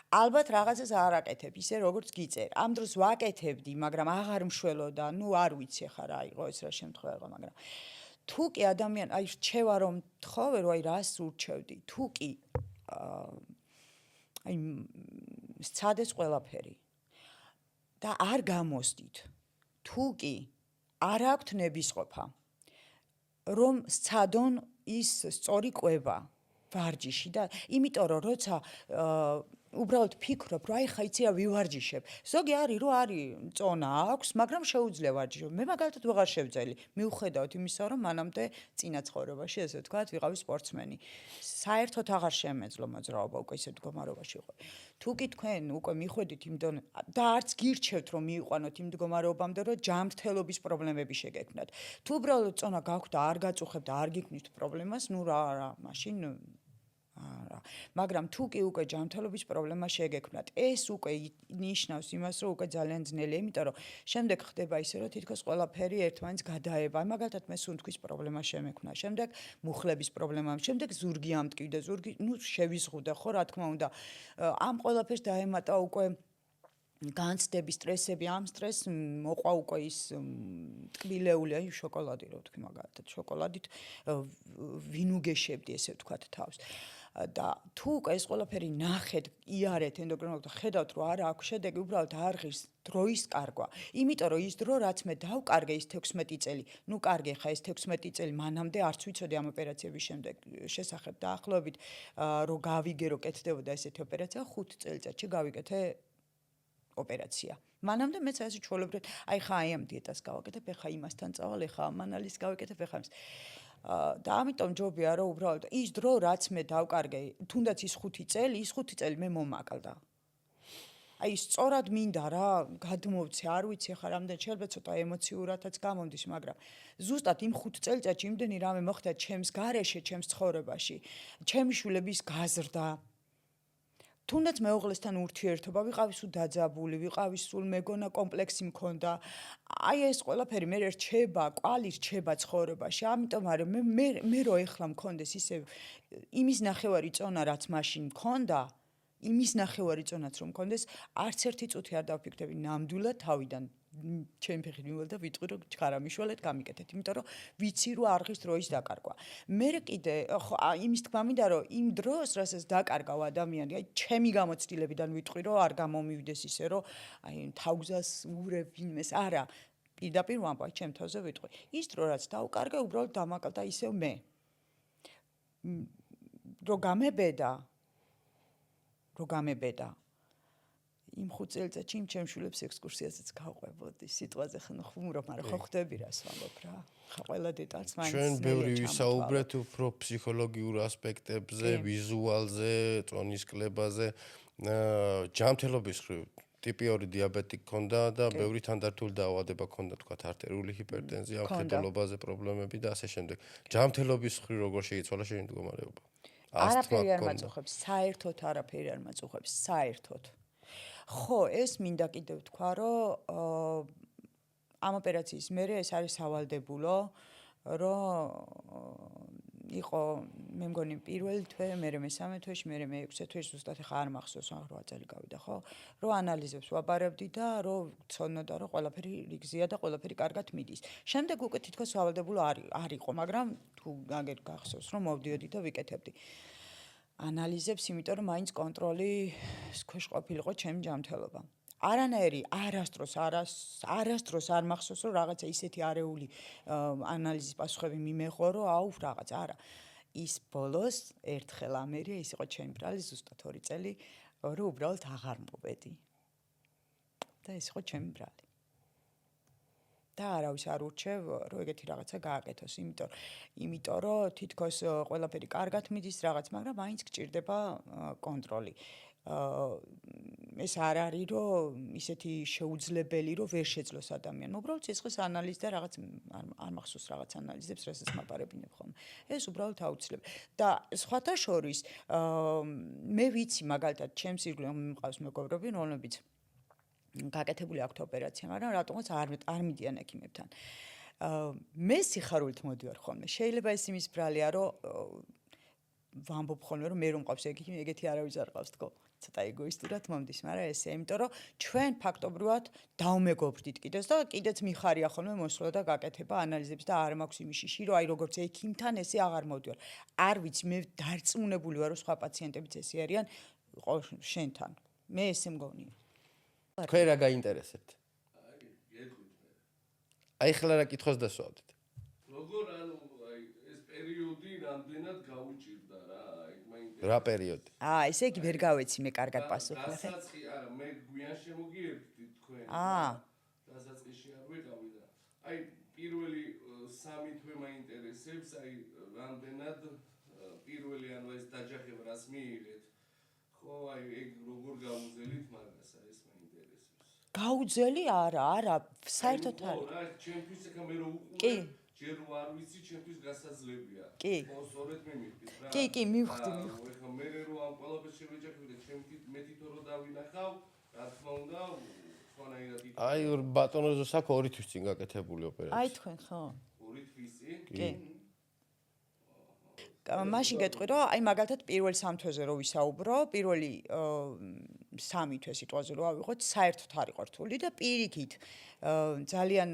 ალბათ რაღაცას არ აკეთებ, ისე როგორც გიწერ. ამ დროს ვაკეთებდი, მაგრამ აღარ მშველოდა. ნუ არ ვიცი ხა რა იყო ეს რა შემთხვევა იყო, მაგრამ თუკი ადამიანი აი რჩევა რომ თხოვე რომ აი რას ურჩევდი თუკი აი სცადეს ყველაფერი და არ გამოსდით თუკი არ აქვთ ნებისყოფა რომ სცადონ ის სწორი კვება ვარჯიში და იმიტომ რომ როცა უბრალოდ ფიქრობ რომ აი ხა იცი რა ვივარჯიშებ ზოგი არის რომ არის წონა აქვს მაგრამ შეუძლია ვარჯიშო მე მაგალითად ვეღარ შევძელი მიუხედავად იმისა რომ მანამდე წინა ცხოვრებაში ესე ვთქვათ ვიყავი სპორტსმენი საერთოდ აღარ შემეძლო მოძრაობა უკვე ისე მდგომარეობაში ვიყო თუკი თქვენ უკვე მიხვედით იმ დონე და არც გირჩევთ რომ მიიყვანოთ იმ მდგომარეობამდე რომ ჯანმრთელობის პრობლემები შეგექმნათ თუ უბრალოდ წონა გაქვთ და არ გაწუხებთ და არ გიქმნით პრობლემას ნუ რა მაშინ არა მაგრამ თუ კი უკვე ჯანმრთელობის პრობლემა შეგექმნათ ეს უკვე ნიშნავს იმას რომ უკვე ძალიან ძნელია იმიტომ რომ შემდეგ ხდება ისე რომ თითქოს ყველაფერი ერთმანეთს გადაება მაგალითად მე სუნთქვის პრობლემა შემექმნა შემდეგ მუხლების პრობლემა შემდეგ ზურგი ამტკივდა ზურგი ნუ შევიზღუდა ხო რა თქმა უნდა ამ ყველაფერს დაემატა უკვე განცდები სტრესები ამ სტრესს მოყვა უკვე ის ტკბილეული აი შოკოლადი რო ვთქვი მაგალითად შოკოლადით ვინუგეშებდი ესე ვთქვათ თავს და თუ უკვე ეს ყველაფერი ნახეთ იარეთ ენდოკრინოლოგთან ხედავთ რომ არა აქვს შედეგი უბრალოდ არ ღირს დროის კარგვა იმიტომ რომ ის დრო რაც მე დავკარგე ის 16 წელი ნუ კარგი ხა ეს 16 წელი მანამდე არც ვიცოდი ამ ოპერაციების შემდეგ შესახებ დაახლოებით რომ გავიგე რომ კეთდებოდა ესეთი ოპერაცია 5 წელიწადში გავიკეთე ოპერაცია. მანამდე მეც ასე ჩვეულებრივად, აი ხა აი ამ დიეტას გავაკეთებ, ეხა იმასთან წავალ, ეხა ამ ანალიზს გავაკეთებ, ეხა ამის. და ამიტომ ჯობია რომ უბრალოდ ის დრო რაც მე დავკარგე, თუნდაც ის 5 წელი, ის 5 წელი მე მომაკლდა. აი სწორად მინდა რა, გადმოვცე, არ ვიცი ეხა რამდენი შეიძლება ცოტა ემოციურადაც გამომდის, მაგრამ ზუსტად იმ 5 წელიწადში იმდენი რამე მოხდა ჩემს გარეშე, ჩემს ცხოვრებაში, ჩემი შვილების გაზრდა თუნდაც მეუღლესთან ურთიერთობა, ვიყავი სულ დაძაბული, ვიყავი სულ მეგონა კომპლექსი მქონდა. აი ეს ყველაფერი მე რჩება, კვალი რჩება ცხოვრებაში. ამიტომ არის მე რო ეხლა მქონდეს ისე იმის ნახევარი წონა რაც მაშინ მქონდა, იმის ნახევარი წონაც რომ მქონდეს, არც ერთი წუთი არ დავფიქრდები ნამდვილად თავიდან ჩემი ფეხით მივალ და ვიტყვი რომ ჩხარა მიშველეთ გამიკეთეთ, იმიტომ რომ ვიცი რომ არღის დროის დაკარგვა. მე კიდე ხო იმის თქმა მინდა რომ იმ დროს რასაც დაკარგავ ადამიანი, აი ჩემი გამოცდილებიდან ვიტყვი რომ არ გამომივიდეს ისე რომ აი თავგზას ურევ ვინმეს, არა, პირდაპირ ვამბობ, ჩემ თავზე ვიტყვი. ის დრო რაც დავკარგე, უბრალოდ დამაკლა ისევ მე. რომ გამებედა იმ 5 წელიწადში იმ ჩემ შვილებს ექსკურსიაზეც გავყვებოდი. სიტყვაზე ხმურო, მაგრამ ხო ხვდები რას ვამბობ რა. ხა ყველა დეტალს მაინც ჩვენ ბევრი ვისაუბრეთ უფრო ფსიქოლოგიურ ასპექტებზე, ვიზუალზე, წონის კლებაზე, ჯანმრთელობის მხრივ ტიპი 2 დიაბეტი გქონდა და ბევრი თანდართული დაავადება გქონდა, თქვათ არტერიული ჰიპერტენზია, მხედველობაზე პრობლემები და ასე შემდეგ. ჯანმრთელობის მხრივ როგორ შეიცვალა შენი მდგომარეობა? არაფერი არ მაწუხებს, საერთოდ არაფერი არ მაწუხებს, საერთოდ. ხო, ეს მინდა კიდევ ვთქვა, რომ ამ ოპერაციის მერე ეს არის სავალდებულო, რომ იყო მე მგონი პირველი თვე, მერე მესამე თვეში, მერე მეექვსე თვეში, ზუსტად ახლა არ მახსოვს, 8 წელი გავიდა, ხო? რომ ანალიზებს ვაბარებდი და რომ ვცოდნოდა, რომ ყველაფერი რიგზია და ყველაფერი კარგად მიდის. შემდეგ უკვე თითქოს სავალდებულო არ იყო, მაგრამ თუ აგერ გახსოვს, რომ მოვდიოდი და ვიკეთებდი. ანალიზებს, იმიტომ რომ მაინც კონტროლის ქვეშ ყოფილიყო ჩემი ჯანმრთელობა. არანაირი არასდროს არ მახსოვს რომ რაღაცა ისეთი არეული ანალიზის პასუხები მიმეღო რომ აუ რაღაც არა. ის ბოლოს ერთხელ ამერია, ის იყო ჩემი ბრალი ზუსტად 2 წელი, რომ უბრალოდ აღარ მოვედი. და ეს იყო ჩემი ბრალი. და არავის არ ურჩევ რომ ეგეთი რაღაცა გააკეთოს, იმიტომ რომ თითქოს ყველაფერი კარგად მიდის რაღაც, მაგრამ მაინც გჭირდება კონტროლი. ეს არ არის რომ ისეთი შეუძლებელი რომ ვერ შეძლოს ადამიანმა. უბრალოდ სიცხეს ანალიზი და რაღაც არ მახსოვს რაღაც ანალიზებს, რასაც მაპარებინებ ხოლმე. ეს უბრალოდ აუცილებელი. და სხვათა შორის მე ვიცი მაგალითად ჩემს ირგვლივ მყავს მეგობრები, რომლებიც გაკეთებული აქვთ ოპერაცია, მაგრამ რატომაც არ მიდიან ექიმებთან. მე სიხარულით მოდივარ ხოლმე. შეიძლება ეს იმის ბრალია, რომ ვამბობ ხოლმე, რომ მე რომ მყავს ეგეთი არავის არ ყავს თქო. ცოტა ეგოისტურად მომდის, მაგრამ ესე, იმიტომ რომ ჩვენ ფაქტობრივად დავმეგობრდით კიდეც და კიდეც მიხარია ხოლმე მოსვლა და გაკეთება ანალიზებს და არ მაქვს იმის შიში, რომ აი როგორც ექიმთან ესე აღარ მოვდივარ. არ ვიცი, მე დარწმუნებული ვარ, რომ სხვა პაციენტებიც ესე არიან შენთან. მე ესე მგონია. თქვენ რა გაინტერესებთ? აი ხლა რა კითხოს დასვავდით? როგორ ანუ აი ეს პერიოდი რამდენად გაუჭირდა რა, აი მაინტერესებს. რა პერიოდი? ესე იგი ვერ გავეცი მე კარგად პასუხი. დასაწყი, არა, მე გვიან შემოგიერთდით თქვენ. დასაწყისში არ ვიყავი და აი პირველი 3 თვე მაინტერესებს, აი რამდენად პირველი ანუ ეს დაჯახება რას მიიღეთ. ხო, აი ეგ როგორ გაუძელით მაგას, ეს მაინტერესებს. გაუძელი არა, საერთოდ არა. რა, ჩემთვის ეხა მე რო უყურე, ჯერ არ ვიცი, ჩემთვის გასაძლებია. ხო, სწორედ მიმიღეთ რა. კი, მივხვდი. ეხა მე რო ამ ყველაფერს შევეჯახები და მე თვითონ რო დავინახავ, რა თქმა უნდა, სხვანაირად იქნება. აი ბატონო ზოს აქვს 2 თვის წინ გაკეთებული ოპერაცია. აი თქვენ ხო? 2 თვის წინ? კი. მაშინ გეტყვი რომ აი მაგალითად პირველ 3 თვეზე რო ვისაუბრო, პირველი 3 თვე სიტყვაზე რო ავიღოთ, საერთოდ არ იყო რთული და პირიქით ძალიან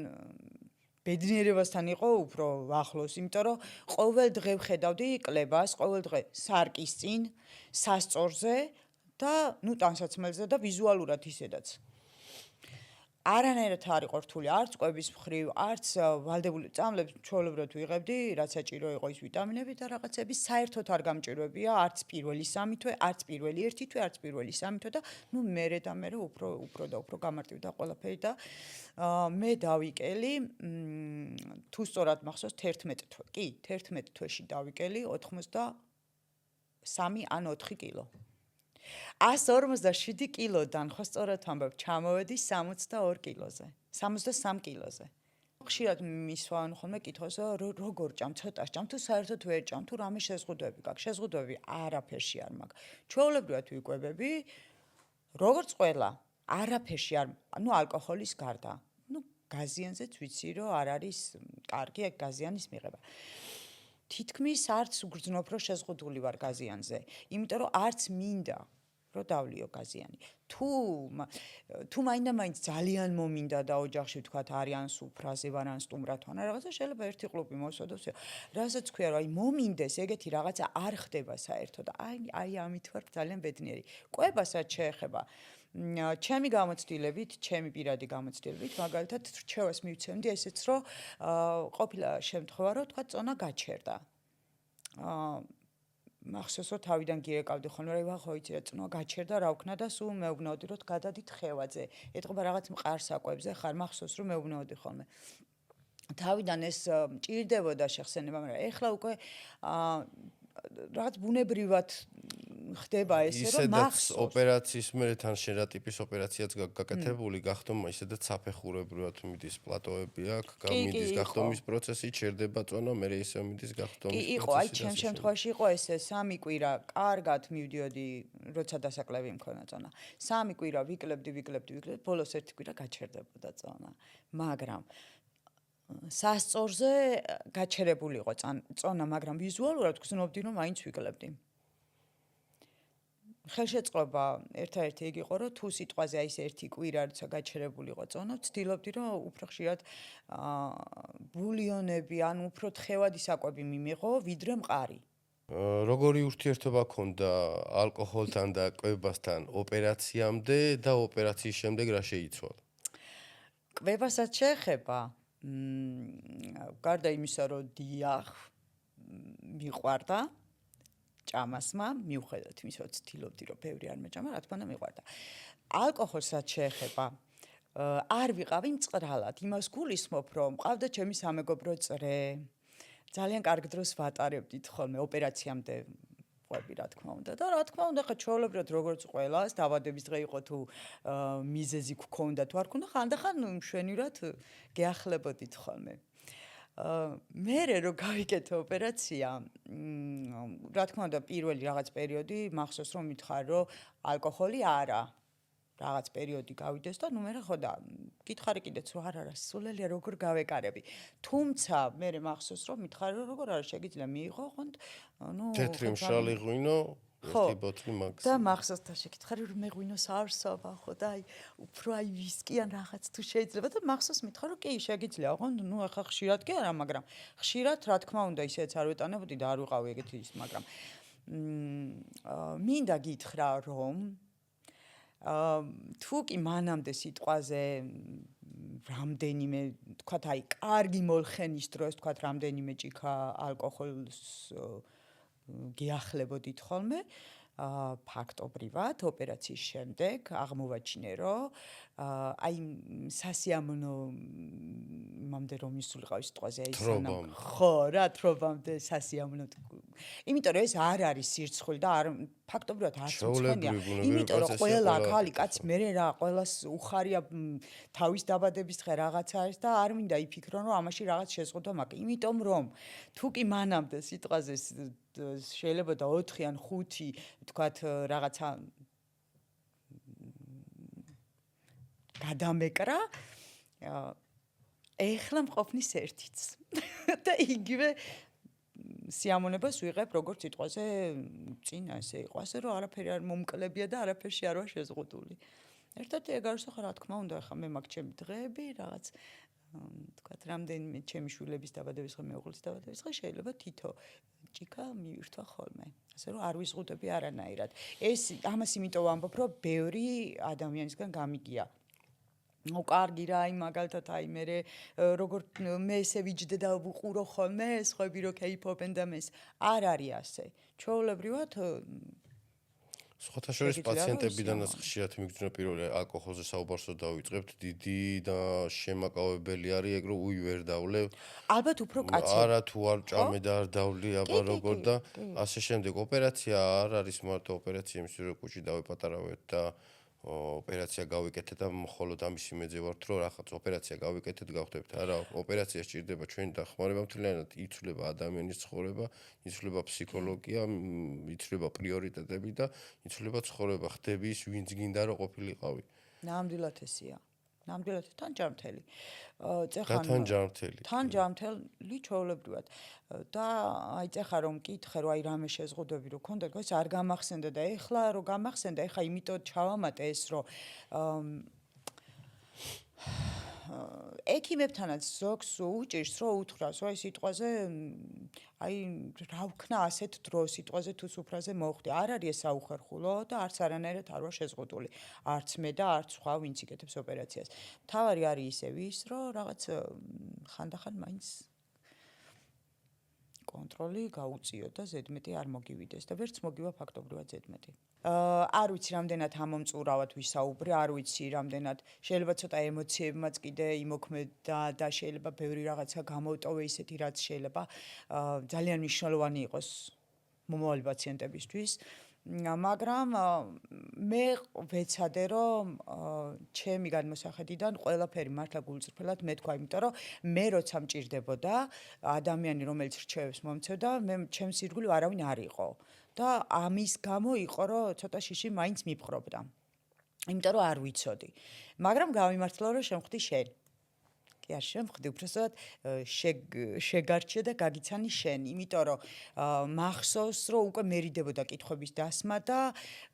ბედნიერებასთან იყო უფრო ახლოს, იმიტომ რომ ყოველ დღე ვხედავდი კლებას, ყოველ დღე სარკის წინ, სასწორზე და ტანსაცმელზე და ვიზუალურად ისედაც. არანაირად არ იყო რთული, არც კვების მხრივ, არც ვალდებული წამლებს ჩვეულებრივად ვიღებდი, რაც საჭირო იყო ის ვიტამინები და რაღაცები, საერთოდ არ გამჭირვებია, არც პირველი 3 თვე, არც პირველი 1 თვე, არც პირველი 3 თვე და მერე უფრო გამარტივდა ყველაფერი და მე დავიკელი, თუ სწორად მახსოვს 11 თვე. კი, 11 თვეში დავიკელი 83 ან 4 კილო. 157 კილოდან, ხო სწორად ვამბობ, ჩამოვედი 62 კილოზე, 63 კილოზე. ხშირად მისვან ხოლმე კითხავს, როგორ ჭამ, ცოტას ჭამ, თუ საერთოდ ვერ ჭამ, თუ რამე შეზღუდვები გაქვს. შეზღუდვები არაფერში არ მაქვს. ჩვეულებრივად ვიკვებები, როგორც ყველა, არაფერში არ, ალკოჰოლის გარდა. გაზიანზეც ვიცი, რომ არ არის კარგი ეგ გაზიანის მიღება. თითქმის არც უგრძნობ, რომ შეზღუდული ვარ გაზიანზე, იმიტომ რომ არც მინდა რომ დავლიო გაზიანი. თუ მაინდა-მაინც ძალიან მომინდა და ოჯახში ვთქვათ არიან სუფრაზე ვარ ან სტუმრად ვარ, რაღაცა შეიძლება ერთი კლუბი მოსვადოს. რასაც ქვია, რომ მომინდეს ეგეთი რაღაცა არ ხდება საერთოდ. აი ამით ვარ ძალიან ბედნიერი. კვებასაც შეეხება ჩემი გამოცდილებით, ჩემი პირადი გამოცდილებით, მაგალითად რჩევას მივცემდი ესეც, რომ ყოფილა შემთხვევა, რომ თქვა წონა გაჩერდა. მახსოვს, რომ თავიდან გიეკავდი ხოლმე, რომ ვახო იცი რა წონა გაჩერდა, რა ვქნა და სულ მეუბნაოდი, რომ გადადით ხევაძე. ეთყობა რაღაც მყარსაკვებზე ხარ, მახსოვს, რომ მეუბნაოდი ხოლმე. თავიდან ეს მჭირდებოდა შეხსენება, მაგრამ ეხლა უკვე რაღაც ბუნებრივად ხდება ესე, რომ მახსოვს. ოპერაციის მერე თან შენ რა ტიპის ოპერაციაც გაკეთებული გახდომა, ისედაც საფეხურებრივად მიდის პლატოები აქვს, მიდის გახდომის პროცესი, ჩერდება წონა, მერე ისევ მიდის გახდომის პროცესი. იყო, აი ჩემ შემთხვევაში იყო ესე 3 კვირა, კარგად მივდიოდი, როცა დასაკლები მქონა წონა. 3 კვირა ვიკლებდი, ბოლოს 1 კვირა გაჩერდებოდა წონა. მაგრამ სასწორზე გაჩერებული იყო წონა, მაგრამ ვიზუალურად გრძნობდი, რომ მაინც ვიკლებდი. ხელშეწყობა ერთ-ერთი ეგ იყო, რომ თუ სიტყვაზე აი ეს 1 კვირა როცა გაჩერებული იყო წონა, ვცდილობდი, რომ უფრო ხშირად ბულიონები, ან უფრო თხევადი საკვები მიმიღო, ვიდრე მყარი. როგორი ურთიერთობა ჰქონდა ალკოჰოლთან და კვებასთან ოპერაციამდე და ოპერაციის შემდეგ რა შეიცვალა? კვებასაც შეეხება გარდა იმისა, რომ დიახ, მიყვარდა ჭამასმა, მიუხედავად იმისა, რომ ცდილობდი, რომ ბევრი არ მეჭამა, რა თქმა უნდა მიყვარდა. ალკოჰოლსაც შეეხება არ ვიყავი მწყრალად, იმას გულისხმობ, რომ მყავდა ჩემი სამეგობრო წრე. ძალიან კარგ დროს ვატარებდით ხოლმე ოპერაციამდე ყვები, რა თქმა უნდა. და რა თქმა უნდა, ხა ჩვეულებრივად როგორც ყველას, დაბადების დღე იყო თუ მიზეზი გქონდა თუ არ ქონდა, ხანდახან მშვენივრად გეახლებოდით ხოლმე. მერე რო გავიკეთე ოპერაცია, რა თქმა უნდა, პირველი რაღაც პერიოდი მახსოვს, რომ მითხარ, რომ ალკოჰოლი არა. რაღაც პერიოდი გავიდეს და მერე ხო და გითხარი კიდეც რომ არა, სულელია როგორ გავეკარები. თუმცა მერე მახსოვს, რომ მითხარ, რომ როგორ არა შეგიძლია მიიღო, ხონდ, თეთრი მშრალი ღვინო, ერთი ბოთლი მაგს. და მახსოვს და შეკითხარი, რომ მე ღვინოს არ ვსვამ, ხო და უფრო ვისკი ან რაღაც თუ შეიძლება და მახსოვს მითხარ, რომ კი შეგიძლია, ხონდ, ახლა ხშირად კი არა, მაგრამ ხშირად რა თქმა უნდა ისეც არ ვეტანებოდი და არ ვიყავი ეგეთი ის, მაგრამ მინდა გითხრა, რომ თუ კი მანამდე სიტყვაზე რამდენიმე, თქვათ, აი, კარგი მოლხენის დროს, თქვათ, რამდენიმე ჭიქა ალკოჰოლს გიახლებოდით ხოლმე, ფაქტობრივად ოპერაციის შემდეგ აღმოვაჩინე, რომ აი სასიამოვნო მამდე რომ ისულიყავ სიტყვაზე აი სანამ ხო რა თრობამდე სასიამოვნო იმიტომ რომ ეს არ არის სირცხული და არ ფაქტობრივად არც მწვენია იმიტომ რომ ყველა ხალი კაც მე რა ყველას უხარია თავის დაბადების დღე რაღაცა არის და არ მინდა იფიქრონ რომ ამაში რაღაც შეზღუდვა მაქვს იმიტომ რომ თუ კი მანამდე სიტყვაზე შეიძლება და 4 ან 5 თქვათ რაღაცა გადამეკრა ეხლა მყოფნის ერთიც და იგივე სიამონებას ვიღებ როგორც სიტყვაზე წინა ესე იყო ასე რომ არაფერი არ მომკლებია და არაფერში არ ვარ შეზღუდული ერთად ეგ არის ხო რა თქმა უნდა ხა მე მაგ ჩემი დღეები რაღაც თქვათ რამდენიმე ჩემი შვილების დაბადების დღე მეუღლის დაბადების დღე შეიძლება თითო ჭიქა მივირთვა ხოლმე ასე რომ არ ვიზღუდები არანაირად ეს ამას იმიტომ ვამბობ რომ ბევრი ადამიანისგან გამიგია ну კარგი რა აი მაგალითად აი მე როგორ მე ესე ვიჯდე და ვუყურო ხოლმე სხვები რო კეიფობენ და მეს არ არის ასე ჩვეულებრივად სხვათა შორის პაციენტებიდანაც ხშირად მიგრძნო პირველი ალკოჰოლზე საუბარსო დავიწყებთ დიდი და შემაკავებელი არის ეგ რომ უი ვერ დავლევ ალბათ უფრო კაცი არა თუ არ ჭამე და არ დავლი აბა როგორ და ასე შემდეგ ოპერაცია არ არის მარტო ოპერაცია იმის რომ კუჭი დავეპატარავეთ და ოპერაცია გავიკეთეთ და მხოლოდ ამის იმედზე ვართ, რომ რაღაც ოპერაცია გავიკეთეთ, გავხდებთ. არა, ოპერაცია სჭირდება ჩვენი დახმარება, მთლიანად იცვლება ადამიანის ცხოვრება, იცვლება ფსიქოლოგია, იცვლება პრიორიტეტები და იცვლება ცხოვრება. ხდები ის, ვინც გინდა რომ ყოფილიყავი. ნამდვილად ესია. ნამდვილად თან ჯამთელი. თან ჯამთელი ჩვეულებრივად. და აი წეხა რომ მკითხე რომ აი რამე შეზღუდვები რო ქონდა, ეს არ გამახსენდა და ეხლა რო გამახსენდა, ეხა იმიტომ ჩავამატე ეს რომ ექიმებთანაც ზოგს უჭირს რომ უთხრას, რომ აი სიტყვაზე აი რა ვქნა ასეთ დროს სიტყვაზე თუ სუფრაზე მოხვდი. არ არის ეს საუხერხულო და არც არანაირად არ ვარ შეზღუდული. არც მე და არც სხვა ვინც იკეთებს ოპერაციას. თავარი არის ისევ ის, რომ რაღაც ხანდახან მაინც კონტროლი გაუწიო და ზედმეტი არ მოგივიდეს და ვერც მოგივა ფაქტობრივად ზედმეტი. არ ვიცი რამდენად ამომწურავად ვისაუბრე, არ ვიცი რამდენად შეიძლება ცოტა ემოციებმაც კიდე იმოქმედა და შეიძლება ბევრი რაღაცა გამოვტოვე ისეთი რაც შეიძლება ძალიან მნიშვნელოვანი იყოს მომავალი პაციენტებისთვის. მაგრამ მე ვეცადე რომ ჩემი გადმოსახედიდან ყველაფერი მართლა გულწრფელად მეთქვა, იმიტომ რომ მე როცა მჭირდებოდა ადამიანი რომელიც რჩევებს მომცევდა, მე ჩემს ირგვლივ არავინ არ იყო და ამის გამო იყო რომ ცოტა შიში მაინც მიფხრობდა. იმიტომ რომ არ ვიცოდი. მაგრამ გავიმართლა რომ შემხვდი შენ. კი არ შემხვდი, უბრალოდ შეგარჩიე და გაგიცანი შენ, იმიტომ რომ მახსოვს რომ უკვე მერიდებოდა კითხვების დასმა და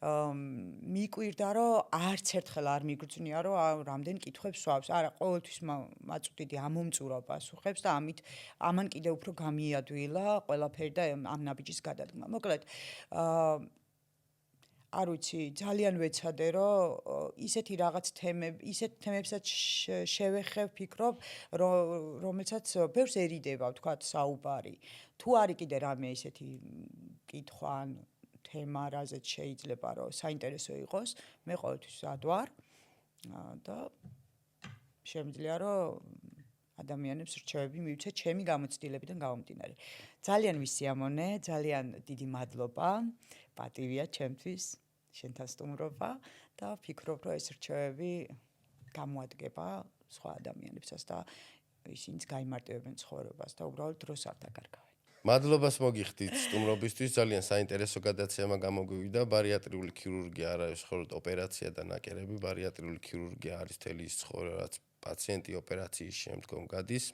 მიკვირდა რომ არც ერთხელ არ მიგრძნია რომ რამდენ კითხვებს ვსვავს. არა, ყოველთვის მაწვდიდი ამომწურავ პასუხებს და ამან კიდე უფრო გამიადვილა ყველაფერი და ამ ნაბიჯის გადადგმა. მოკლედ არ ვიცი, ძალიან ვეცადე რომ ისეთი რაღაც ისეთ თემებსაც შევეხებ, ფიქრობ, რომელსაც ბევრს ერიდება, ვთქვათ, საუბარი. თუ არის კიდე რამე ისეთი კითხვა ან თემა, რაზეც შეიძლება რომ საინტერესო იყოს, მე ყოველთვის მზად ვარ და შემიძლია რომ ადამიანებს რჩევები მივცე ჩემი გამოცდილებიდან გამომდინარე. ძალიან ვისიამოვნე, ძალიან დიდი მადლობა. პატივია ჩემთვის შენთან სტუმრობა და ვფიქრობ რომ ეს რჩევები გამოადგება სხვა ადამიანებსაც და ისინიც გაიმარტივებენ ცხოვრებას და უბრალოდ დროს არ დაკარგავენ. მადლობას მოგიხდით სტუმრობისთვის, ძალიან საინტერესო გადაცემა გამოგვივიდა. ბარიატრიული ქირურგია არ არის მხოლოდ ოპერაცია და ნაკერები, ბარიატრიული ქირურგია არის თელი ის ცხოვრება, რაც პაციენტი ოპერაციის შემდგომ გადის.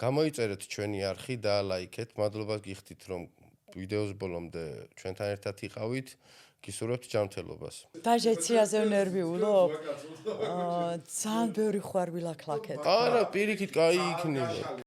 გამოიწერეთ ჩვენი არხი და ლაიქეთ. მადლობას გიხდით რომ ვიდეოს ბოლომდე ჩვენთან ერთად იყავით. გისურვებთ ჯანმრთელობას. დაჟეციაზე ნერვიულო? ძალიან ბევრი ხვარბი ლაქლაქეთ. არა, პირიქით, კაი იქნება.